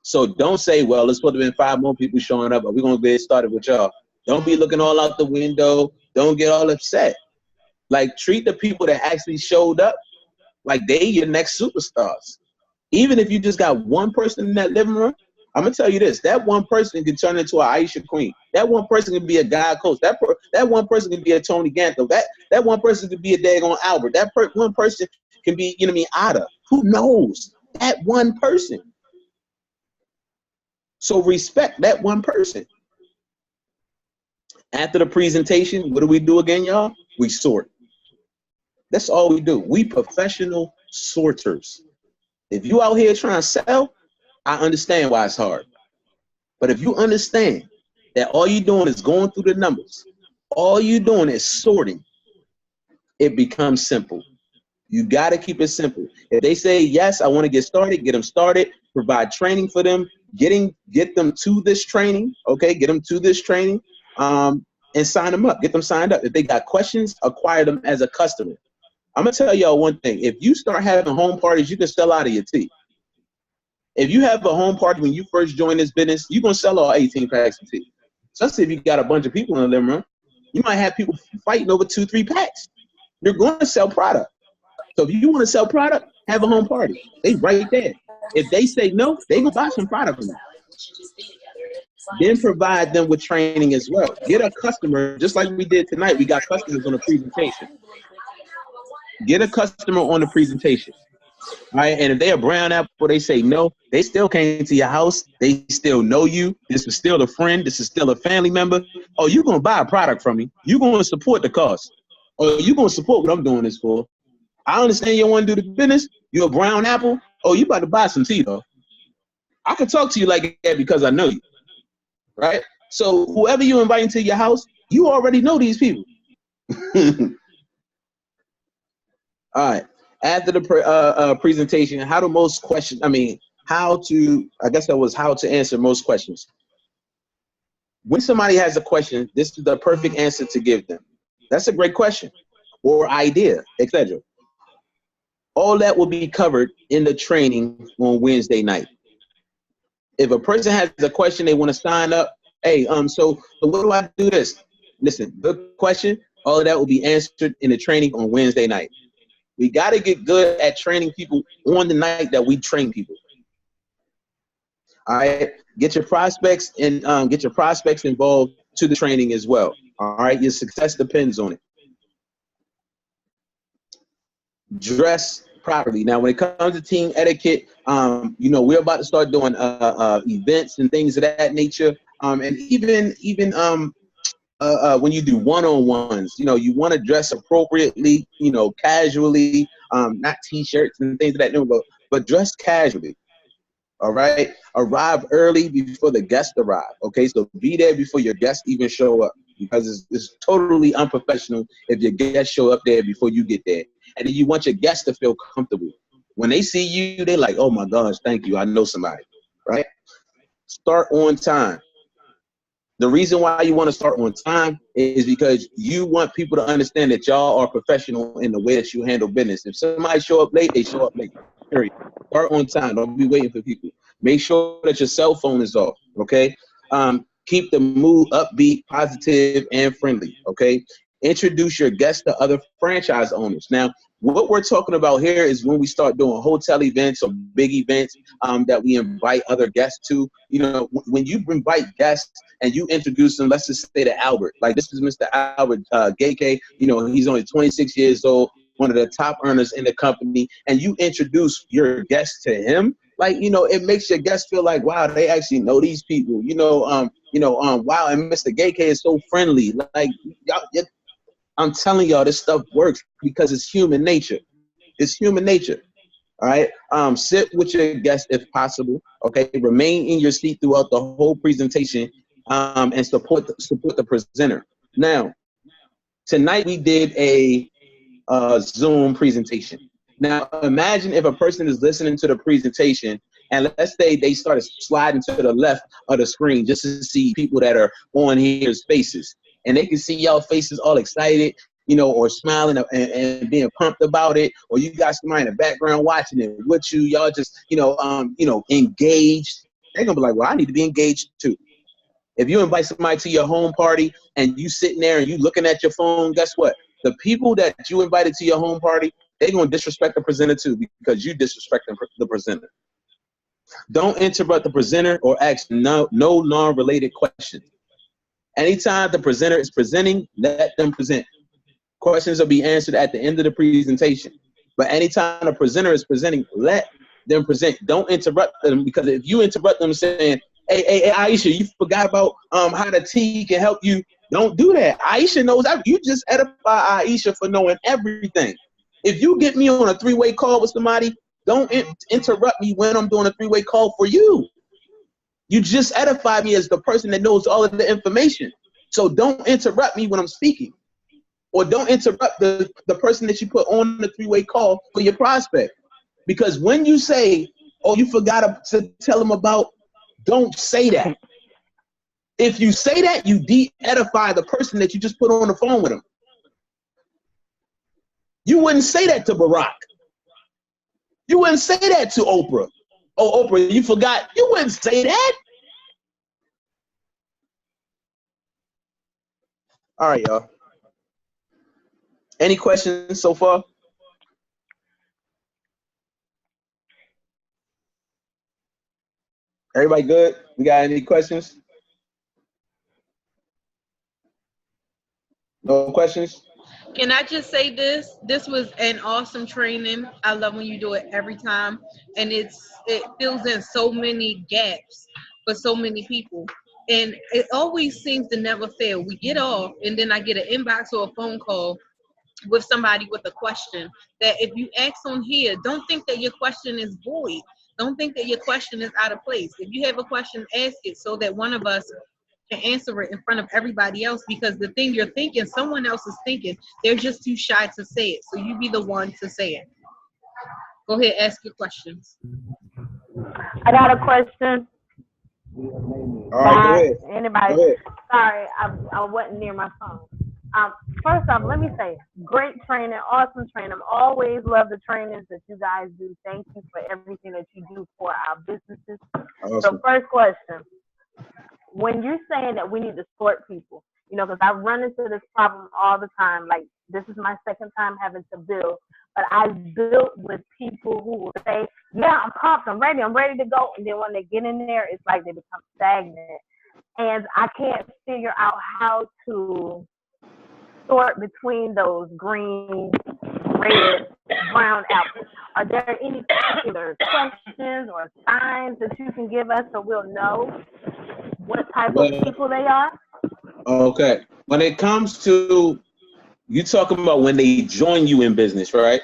So don't say, well, it's supposed to have been 5 more people showing up, but we're going to get started with y'all. Don't be looking all out the window. Don't get all upset. Like, treat the people that actually showed up like they your next superstars. Even if you just got one person in that living room, I'm gonna tell you this: that one person can turn into an Aisha Queen. That one person can be a guy coach. That one person can be a Tony Ganto. That one person can be a daggone Albert. One person can be, you know what I mean, Ada. Who knows? That one person. So respect that one person. After the presentation, what do we do again, y'all? We sort. That's all we do. We professional sorters. If you out here trying to sell, I understand why it's hard. But if you understand that all you're doing is going through the numbers, all you're doing is sorting, it becomes simple. You got to keep it simple. If they say, yes, I want to get started, get them started, provide training for them, get them to this training, okay, get them to this training, and sign them up, get them signed up. If they got questions, acquire them as a customer. I'm going to tell y'all one thing. If you start having home parties, you can sell out of your tea. If you have a home party when you first join this business, you're going to sell all 18 packs of tea. Especially if you got a bunch of people in the living room. You might have people fighting over 2-3 packs. You're going to sell product. So if you want to sell product, have a home party. They right there. If they say no, they going to buy some product from you. Then provide them with training as well. Get a customer, just like we did tonight. We got customers on the presentation. Get a customer on the presentation. All right, and if they're a brown apple, they say no, they still came to your house. They still know you. This is still a friend. This is still a family member. Oh, you're going to buy a product from me. You're going to support the cause. Or you're going to support what I'm doing this for. I understand you want to do the business. You're a brown apple. Oh, you about to buy some tea, though. I can talk to you like that because I know you, right? So whoever you invite into your house, you already know these people. All right. After the presentation, how to answer most questions. When somebody has a question, this is the perfect answer to give them. That's a great question or idea, etc. All that will be covered in the training on Wednesday night. If a person has a question they want to sign up, hey, so what do I do this? Listen, good question. All of that will be answered in the training on Wednesday night. We got to get good at training people on the night that we train people. All right, get your prospects and get your prospects involved to the training as well. All right, your success depends on it. Dress properly. Now, when it comes to team etiquette, you know, we're about to start doing events and things of that nature. And even when you do one-on-ones, you know, you want to dress appropriately, you know, casually, not t-shirts and things of that nature, but dress casually. All right. Arrive early before the guests arrive. Okay. So be there before your guests even show up, because it's totally unprofessional if your guests show up there before you get there. And then you want your guests to feel comfortable. When they see you, they're like, oh my gosh, thank you. I know somebody. Right. Start on time. The reason why you want to start on time is because you want people to understand that y'all are professional in the way that you handle business. If somebody show up late, they show up late. Period. Start on time. Don't be waiting for people. Make sure that your cell phone is off. Okay. Keep the mood upbeat, positive, and friendly, okay? Introduce your guests to other franchise owners. Now, what we're talking about here is when we start doing hotel events or big events that we invite other guests to. You know, when you invite guests and you introduce them, let's just say to Albert, like this is Mr. Albert Gayke. You know, he's only 26 years old, one of the top earners in the company, and you introduce your guests to him. Like, you know, it makes your guests feel like, wow, they actually know these people. Wow, and Mr. Gayke is so friendly. Like, I'm telling y'all, this stuff works because it's human nature. It's human nature. All right. Sit with your guests if possible. Okay. Remain in your seat throughout the whole presentation, and support the presenter. Now, tonight we did a Zoom presentation. Now, imagine if a person is listening to the presentation and let's say they started sliding to the left of the screen just to see people that are on here's faces. And they can see y'all faces all excited, you know, or smiling and being pumped about it, or you got somebody in the background watching it with you. Y'all just, engaged. They're gonna be like, well, I need to be engaged too. If you invite somebody to your home party and you sitting there and you looking at your phone, guess what? The people that you invited to your home party, they're gonna disrespect the presenter too because you disrespect the presenter. Don't interrupt the presenter or ask no non-related questions. Anytime the presenter is presenting, let them present. Questions will be answered at the end of the presentation. But anytime the presenter is presenting, let them present. Don't interrupt them, because if you interrupt them saying, hey, Aisha, you forgot about how the tea can help you. Don't do that. Aisha knows that. You just edify Aisha for knowing everything. If you get me on a three-way call with somebody, don't interrupt me when I'm doing a three-way call for you. You just edify me as the person that knows all of the information. So don't interrupt me when I'm speaking. Or don't interrupt the person that you put on the three-way call for your prospect. Because when you say, oh, you forgot to tell them about, don't say that. If you say that, you de-edify the person that you just put on the phone with them. You wouldn't say that to Barack. You wouldn't say that to Oprah. Oh, Oprah, you forgot. You wouldn't say that. All right, y'all. Any questions so far? Everybody good? We got any questions? No questions? Can I just say this? This was an awesome training. I love when you do it every time. And it fills in so many gaps for so many people. And it always seems to never fail. We get off and then I get an inbox or a phone call with somebody with a question that if you ask on here, don't think that your question is void. Don't think that your question is out of place. If you have a question, ask it so that one of us can answer it in front of everybody else, because the thing you're thinking, someone else is thinking. They're just too shy to say it. So you be the one to say it. Go ahead, ask your questions. I got a question. All right, go ahead. Anybody? Go ahead. Sorry, I wasn't near my phone. First off, let me say, great training, awesome training. Always love the trainings that you guys do. Thank you for everything that you do for our businesses. Awesome. So first question, when you're saying that we need to sort people, because I run into this problem all the time. Like, this is my second time having to build, but I built with people who will say, yeah, I'm pumped, I'm ready to go. And then when they get in there, it's like they become stagnant. And I can't figure out how to sort between those green, red, brown apples. Are there any particular questions or signs that you can give us so we'll know what type of people they are? Okay. When it comes to, you talking about when they join you in business, right?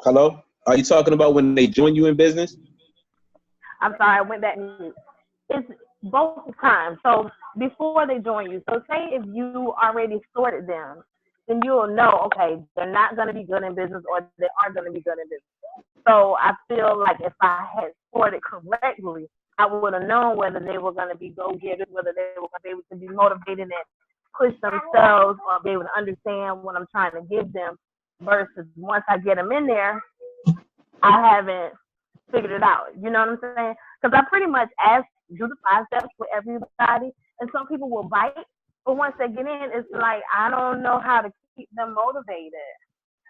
Hello? Are you talking about when they join you in business? I'm sorry, I went back and mute. It's both times. So before they join you, so say if you already sorted them, then you'll know, okay, they're not going to be good in business or they are going to be good in business. So I feel like if I had sorted correctly, I would have known whether they were going to be go-getters, whether they were going to be able to be motivated and push themselves or be able to understand what I'm trying to give them, versus once I get them in there, I haven't figured it out. You know what I'm saying? Because I pretty much do the 5 steps with everybody, and some people will bite, but once they get in, it's like I don't know how to keep them motivated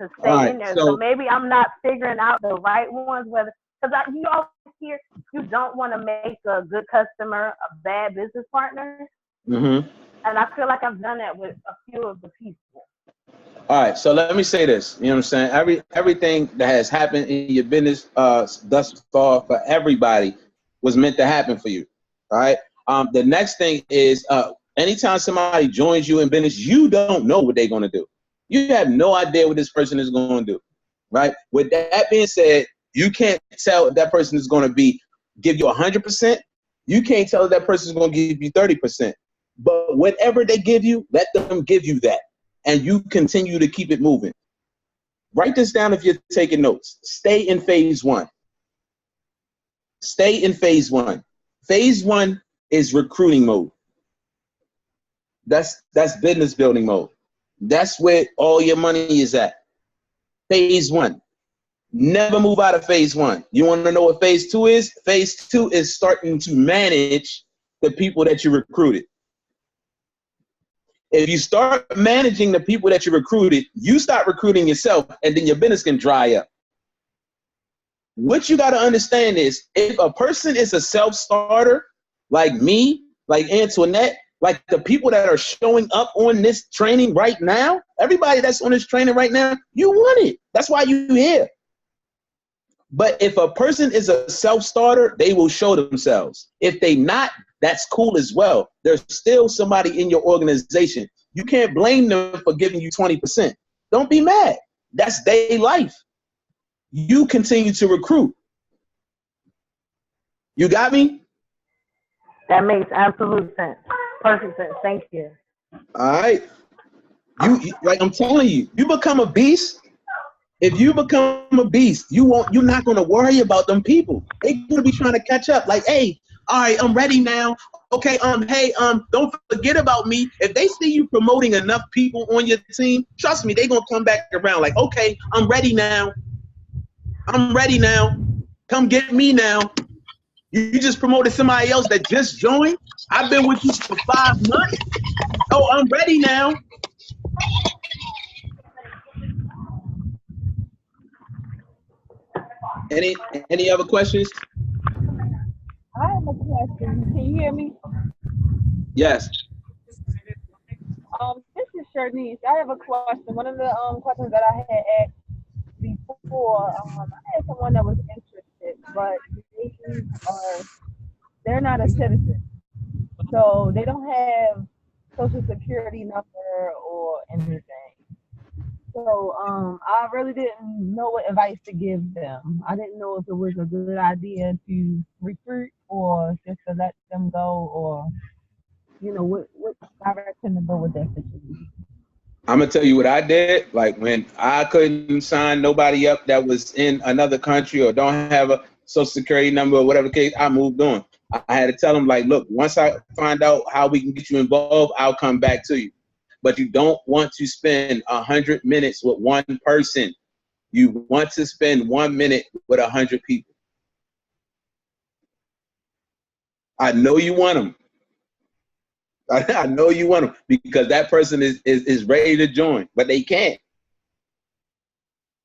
to stay in there. So maybe I'm not figuring out the right ones, whether because you always hear you don't want to make a good customer a bad business partner. Mm-hmm. And I feel like I've done that with a few of the people. All right, so let me say this. You know what I'm saying? Everything that has happened in your business thus far for everybody was meant to happen for you. All right. The next thing is anytime somebody joins you in business, you don't know what they're going to do. You have no idea what this person is going to do. Right. With that being said, you can't tell if that person is going to give you 100%. You can't tell if that person is going to give you 30%. But whatever they give you, let them give you that. And you continue to keep it moving. Write this down if you're taking notes. Stay in phase 1. Stay in phase 1. Phase 1 is recruiting mode. That's business building mode. That's where all your money is at. Phase 1. Never move out of phase 1. You want to know what phase 2 is? Phase 2 is starting to manage the people that you recruited. If you start managing the people that you recruited, you start recruiting yourself, and then your business can dry up. What you got to understand is if a person is a self-starter, like me, like Antoinette, like the people that are showing up on this training right now, everybody that's on this training right now, you want it. That's why you're here. But if a person is a self-starter, they will show themselves. If they not, that's cool as well. There's still somebody in your organization. You can't blame them for giving you 20%. Don't be mad. That's their life. You continue to recruit. You got me? That makes absolute sense. Perfect sense. Thank you. All right. You like I'm telling you, you become a beast. If you become a beast, you're not going to worry about them people. They're going to be trying to catch up. Like, hey, all right, I'm ready now. Okay, hey, don't forget about me. If they see you promoting enough people on your team, trust me, they're going to come back around. Like, okay, I'm ready now. I'm ready now. Come get me now. You just promoted somebody else that just joined. I've been with you for 5 months. Oh, I'm ready now. Any other questions? I have a question. Can you hear me? Yes. This is Sharnice. I have a question. One of the questions that I had asked before, I had someone that was interested, but they're not a citizen, so they don't have social security number or anything. So I really didn't know what advice to give them. I didn't know if it was a good idea to recruit or just to let them go, or what direction to go with that situation. I'm gonna tell you what I did. Like when I couldn't sign nobody up that was in another country or don't have a social security number or whatever case, I moved on. I had to tell them like, look, once I find out how we can get you involved, I'll come back to you. But you don't want to spend 100 minutes with one person. You want to spend 1 minute with 100 people. I know you want them. I know you want them because that person is ready to join, but they can't.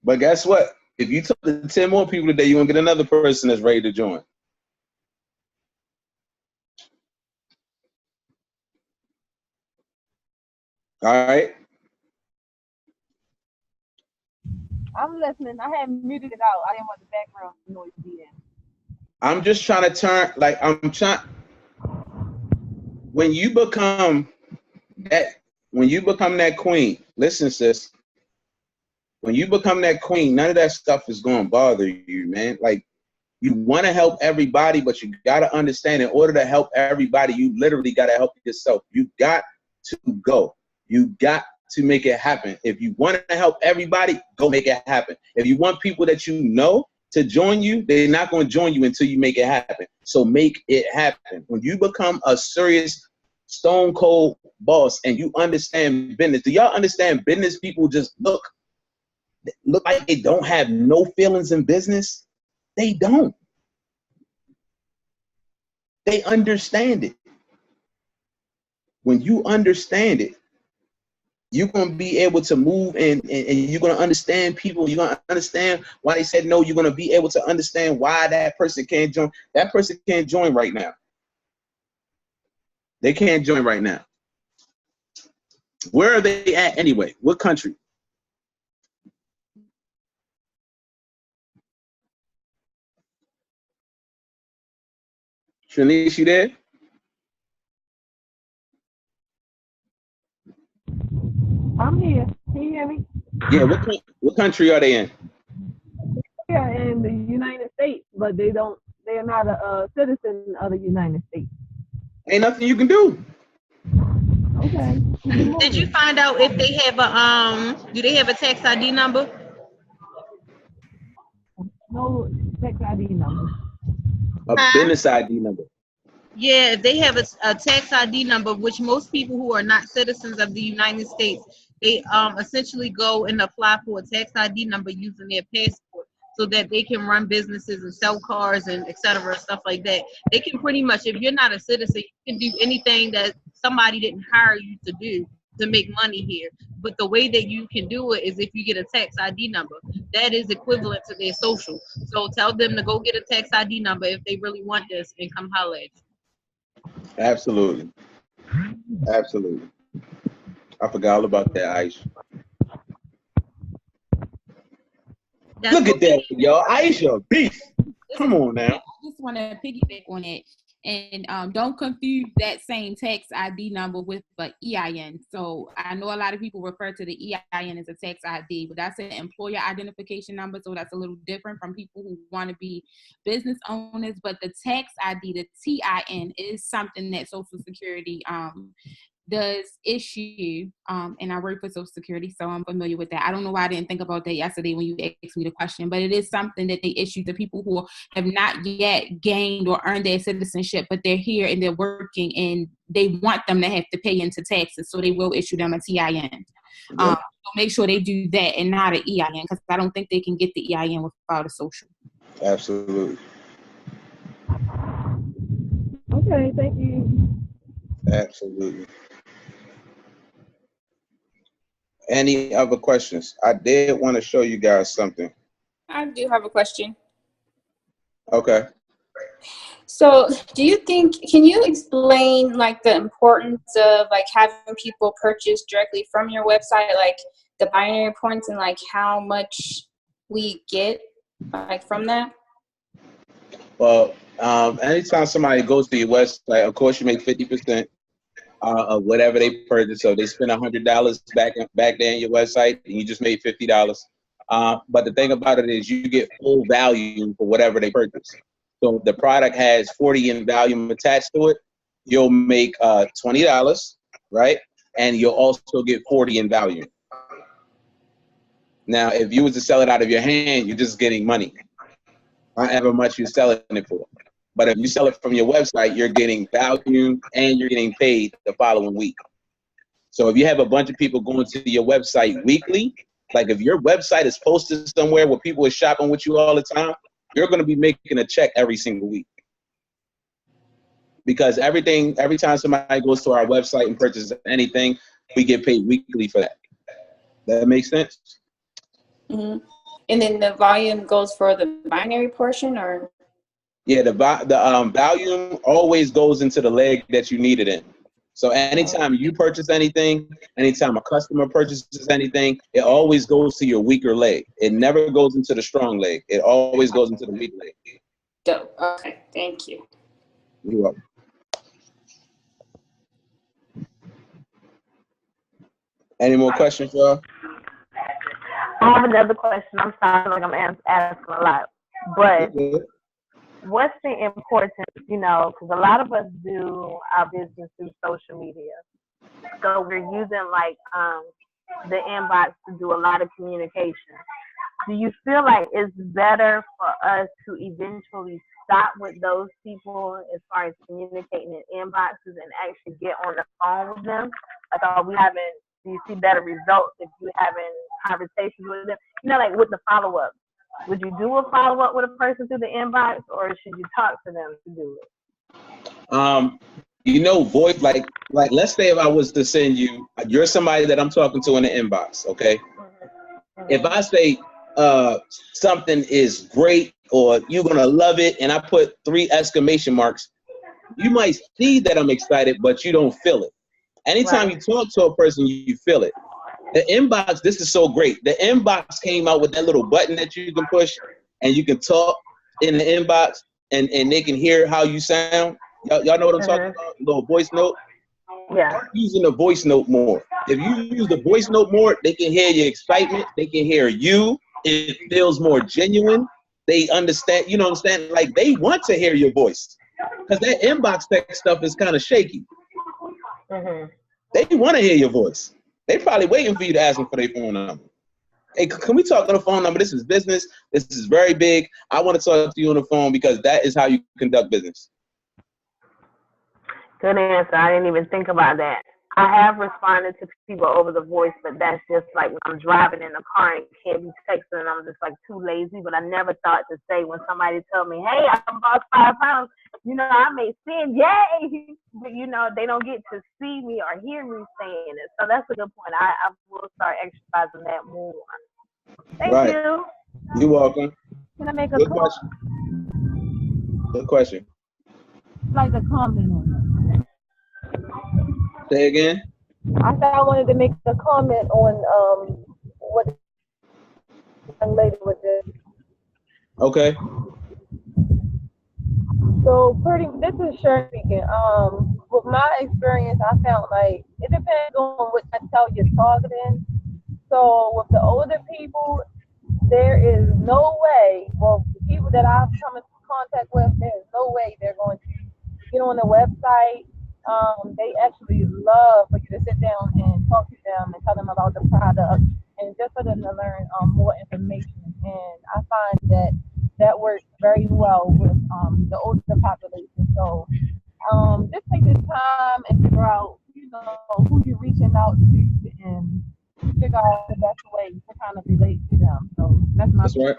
But guess what? If you talk to 10 more people today, you're going to get another person that's ready to join. All right? I'm listening. I had muted it out. I didn't want the background noise to be in. I'm just trying to turn, like, when you become that queen, listen, sis, when you become that queen, none of that stuff is going to bother you, man. Like, you want to help everybody, but you got to understand in order to help everybody, you literally got to help yourself. You got to go. You got to make it happen. If you want to help everybody, go make it happen. If you want people that you know to join you, they're not going to join you until you make it happen. So make it happen. When you become a serious stone cold boss and you understand business, do y'all understand business people just look like they don't have no feelings in business? They don't. They understand it. When you understand it, you're going to be able to move and you're going to understand people. You're going to understand why they said no. You're going to be able to understand why that person can't join. That person can't join right now. They can't join right now. Where are they at anyway? What country? Shanice, you there? I'm here. Can you hear me? Yeah, what country are they in? Yeah, in the United States, but they're not a citizen of the United States. Ain't nothing you can do. Okay. Did you find out if they have a do they have a tax ID number? No tax ID number. A business ID number. Yeah, if they have a tax ID number, which most people who are not citizens of the United States, they essentially go and apply for a tax ID number using their passport so that they can run businesses and sell cars and et cetera, stuff like that. They can pretty much, if you're not a citizen, you can do anything that somebody didn't hire you to do to make money here. But the way that you can do it is if you get a tax ID number. That is equivalent to their social. So tell them to go get a tax ID number if they really want this and come holler at you. Absolutely. Absolutely. I forgot all about that, Aisha. Look at that, y'all. Aisha, beef. Come on now. I just want to piggyback on it. And don't confuse that same tax ID number with an EIN. So I know a lot of people refer to the EIN as a tax ID, but that's an employer identification number. So that's a little different from people who want to be business owners. But the tax ID, the TIN, is something that Social Security does issue, and I work for Social Security, so I'm familiar with that. I don't know why I didn't think about that yesterday when you asked me the question, but it is something that they issue to people who have not yet gained or earned their citizenship, but they're here and they're working, and they want them to have to pay into taxes, so they will issue them a TIN. So make sure they do that and not an EIN, because I don't think they can get the EIN without a social. Absolutely. Okay, thank you. Absolutely. Any other questions? I did want to show you guys something. I do have a question. Okay. So do you think, can you explain like the importance of like having people purchase directly from your website, like the binary points and like how much we get like from that? Well, anytime somebody goes to your website, of course you make 50% of whatever they purchase. So they spend $100 back there on your website, and you just made $50. But the thing about it is you get full value for whatever they purchase. So the product has 40 in value attached to it. You'll make $20, right? And you'll also get 40 in value. Now, if you was to sell it out of your hand, you're just getting money, however much you're selling it for. But if you sell it from your website, you're getting value and you're getting paid the following week. So if you have a bunch of people going to your website weekly, like if your website is posted somewhere where people are shopping with you all the time, you're going to be making a check every single week. Because every time somebody goes to our website and purchases anything, we get paid weekly for that. That makes sense? Mm-hmm. And then the volume goes for the binary portion, or? Yeah, the volume always goes into the leg that you need it in. So anytime you purchase anything, anytime a customer purchases anything, it always goes to your weaker leg. It never goes into the strong leg. It always goes into the weak leg. Dope. Okay, thank you. You're welcome. Any more questions, y'all? I have another question. I'm sorry, like I'm asking a lot, but what's the importance, because a lot of us do our business through social media. So we're using like the inbox to do a lot of communication. Do you feel like it's better for us to eventually stop with those people as far as communicating in inboxes and actually get on the phone with them? Do you see better results if you're having conversations with them? Like with the follow-up. Would you do a follow-up with a person through the inbox, or should you talk to them to do it? You know, voice, like let's say if I was to send you, you're somebody that I'm talking to in the inbox, okay? If I say something is great or you're gonna love it, and I put 3 exclamation marks, you might see that I'm excited, but you don't feel it. Anytime you talk to a person, you feel it. The inbox, this is so great. The inbox came out with that little button that you can push, and you can talk in the inbox, and they can hear how you sound. Y'all know what I'm talking about? A little voice note. Yeah. Start using the voice note more. If you use the voice note more, they can hear your excitement. They can hear you. It feels more genuine. They understand, you know what I'm saying? Like, they want to hear your voice. Because that inbox text stuff is kind of shaky. They want to hear your voice. They probably waiting for you to ask them for their phone number. Hey, can we talk on the phone number? This is business. This is very big. I want to talk to you on the phone because that is how you conduct business. Good answer. I didn't even think about that. I have responded to people over the voice, but that's just like when I'm driving in the car and can't be texting, and I'm just like too lazy. But I never thought to say when somebody told me, "Hey, I lost 5 pounds," you know, I may send yay, but you know, they don't get to see me or hear me saying it. So that's a good point. I will start exercising that more. Thank you. You're welcome. Can I make a Good question. Good question. like a comment on that? Say again. I said I wanted to make a comment on what the young lady was doing. Okay. So this is Sharon speaking. With my experience, I found like it depends on what clientele you're targeting. So with the older people, there is no way. Well, the people that I've come into contact with, there is no way they're going to get on the website. They actually love for you to sit down and talk to them and tell them about the product and just for them to learn more information. And I find that works very well with the older population. So just take this time and figure out, you know, who you're reaching out to and figure out the best way to kind of relate to them. So that's right.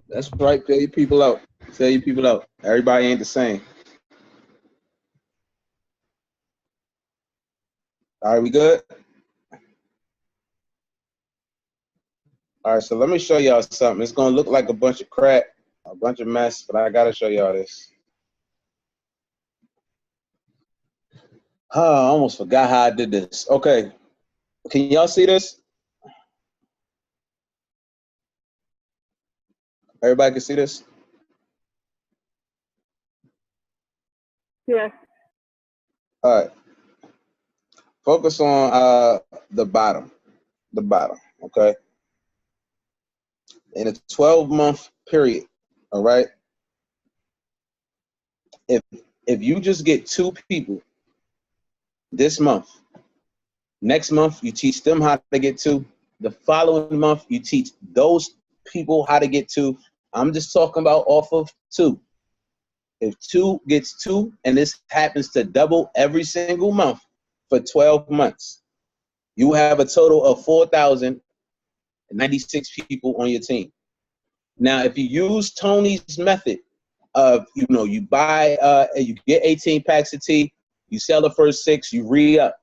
That's right. Tell your people out. Tell your people out. Everybody ain't the same. All right, we good? All right, so let me show y'all something. It's gonna look like a bunch of crap, a bunch of mess, but I gotta show y'all this. Oh, I almost forgot how I did this. Okay, can y'all see this? Everybody can see this? Yes. All right. Focus on the bottom, okay? In a 12-month period, all right? If you just get 2 people this month, next month you teach them how to get 2, the following month you teach those people how to get 2. I'm just talking about off of 2. If 2 gets 2, and this happens to double every single month for 12 months, you will have a total of 4,096 people on your team. Now, if you use Tony's method of, you know, you buy, you get 18 packs of tea, you sell the first 6, you re-up.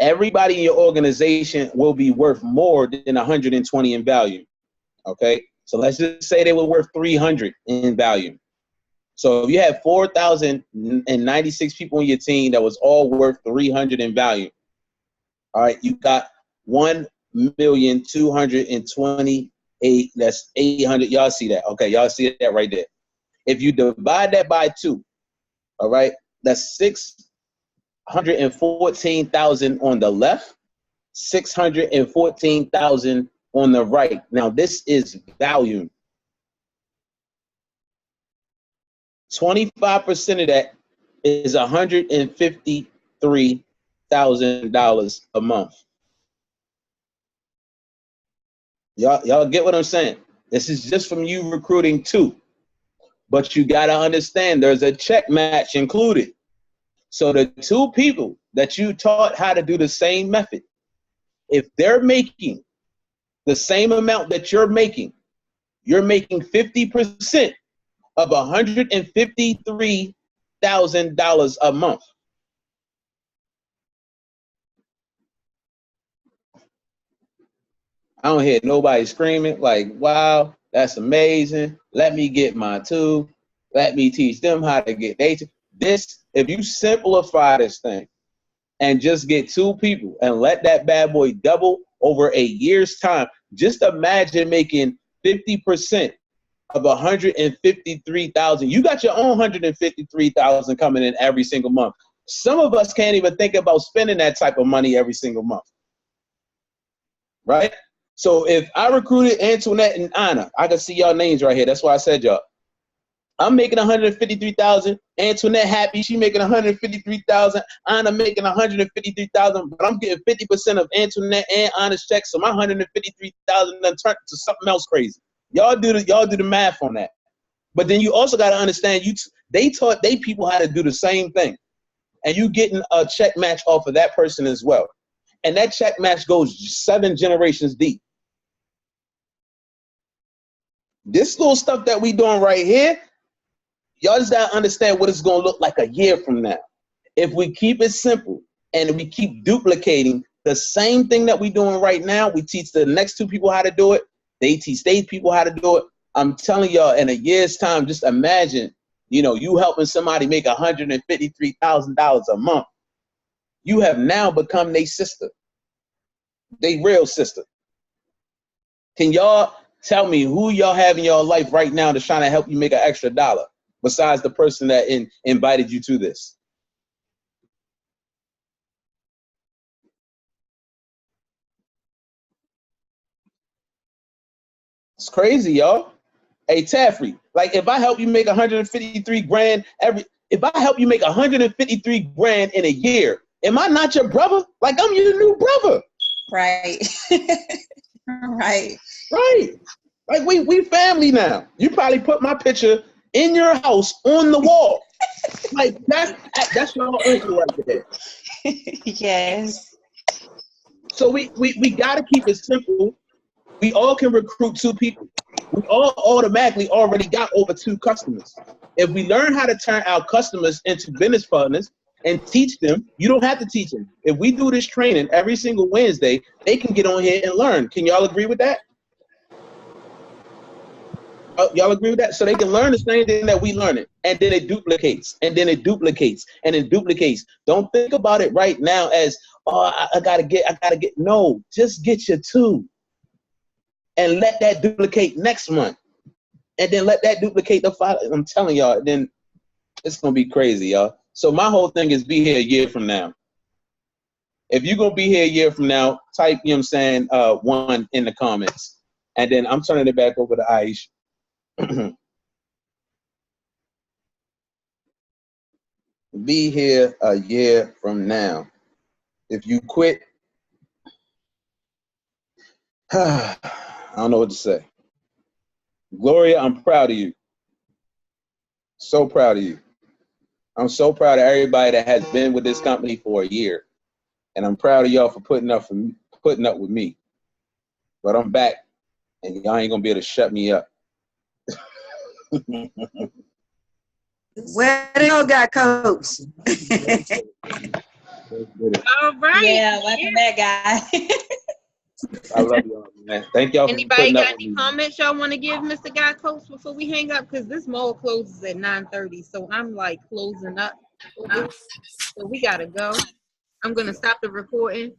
Everybody in your organization will be worth more than 120 in value, okay? So let's just say they were worth 300 in value. So if you have 4,096 people on your team that was all worth 300 in value, all right, you got 1,228,000. That's 800. Y'all see that? Okay, y'all see that right there. If you divide that by 2, all right, that's 614,000 on the left, 614,000 on the right. Now this is volume. 25% of that is $153,000 a month. Y'all get what I'm saying? This is just from you recruiting 2. But you got to understand there's a check match included. So the 2 people that you taught how to do the same method, if they're making the same amount that you're making 50% of $153,000 a month. I don't hear nobody screaming like, wow, that's amazing. Let me get mine too. Let me teach them how to get this. If you simplify this thing and just get 2 people and let that bad boy double over a year's time, just imagine making 50% of 153,000. You got your own 153,000 coming in every single month. Some of us can't even think about spending that type of money every single month, right? So if I recruited Antoinette and Anna, I can see y'all names right here. That's why I said y'all. I'm making 153,000. Antoinette happy, she making 153,000. Anna making 153,000, but I'm getting 50% of Antoinette and Anna's checks, so my 153,000 done turned to something else crazy. Y'all do the math on that. But then you also got to understand, they taught they people how to do the same thing, and you getting a check match off of that person as well. And that check match goes 7 generations deep. This little stuff that we doing right here, y'all just gotta understand what it's gonna look like a year from now. If we keep it simple and we keep duplicating the same thing that we doing right now, we teach the next 2 people how to do it, they teach these people how to do it. I'm telling y'all, in a year's time, just imagine, you helping somebody make $153,000 a month. You have now become their sister, they real sister. Can y'all tell me who y'all have in your life right now that's trying to help you make an extra dollar besides the person that invited you to this? It's crazy, y'all. Hey, Taffrey, like if I help you make 153 grand if I help you make 153 grand in a year, am I not your brother? Like I'm your new brother. Right. Right. Right. Like we family now. You probably put my picture in your house on the wall. Like that's your uncle right there. Yes. So we gotta keep it simple. We all can recruit 2 people. We all automatically already got over 2 customers. If we learn how to turn our customers into business partners and teach them, you don't have to teach them. If we do this training every single Wednesday, they can get on here and learn. Can y'all agree with that? Y'all agree with that? So they can learn the same thing that we learn it, and then it duplicates, and then it duplicates, and it duplicates. Don't think about it right now as, oh, I gotta get. No, just get your 2, and let that duplicate next month, and then let that duplicate the 5. I'm telling y'all, then it's gonna be crazy, y'all. So my whole thing is be here a year from now. If you're gonna be here a year from now, type, 1 in the comments, and then I'm turning it back over to Aisha. Be here a year from now. If you quit, I don't know what to say. Gloria, I'm proud of you. So proud of you. I'm so proud of everybody that has been with this company for a year. And I'm proud of y'all for putting up with me. But I'm back, and y'all ain't gonna be able to shut me up. Where they all got Coach? All right. Yeah, welcome back, guys. I love y'all, man. Thank y'all for Anybody putting up got with any me. comments y'all want to give Mr. Guy Coach before we hang up? Because this mall closes at 9:30, so I'm like closing up. So we gotta go. I'm gonna stop the recording.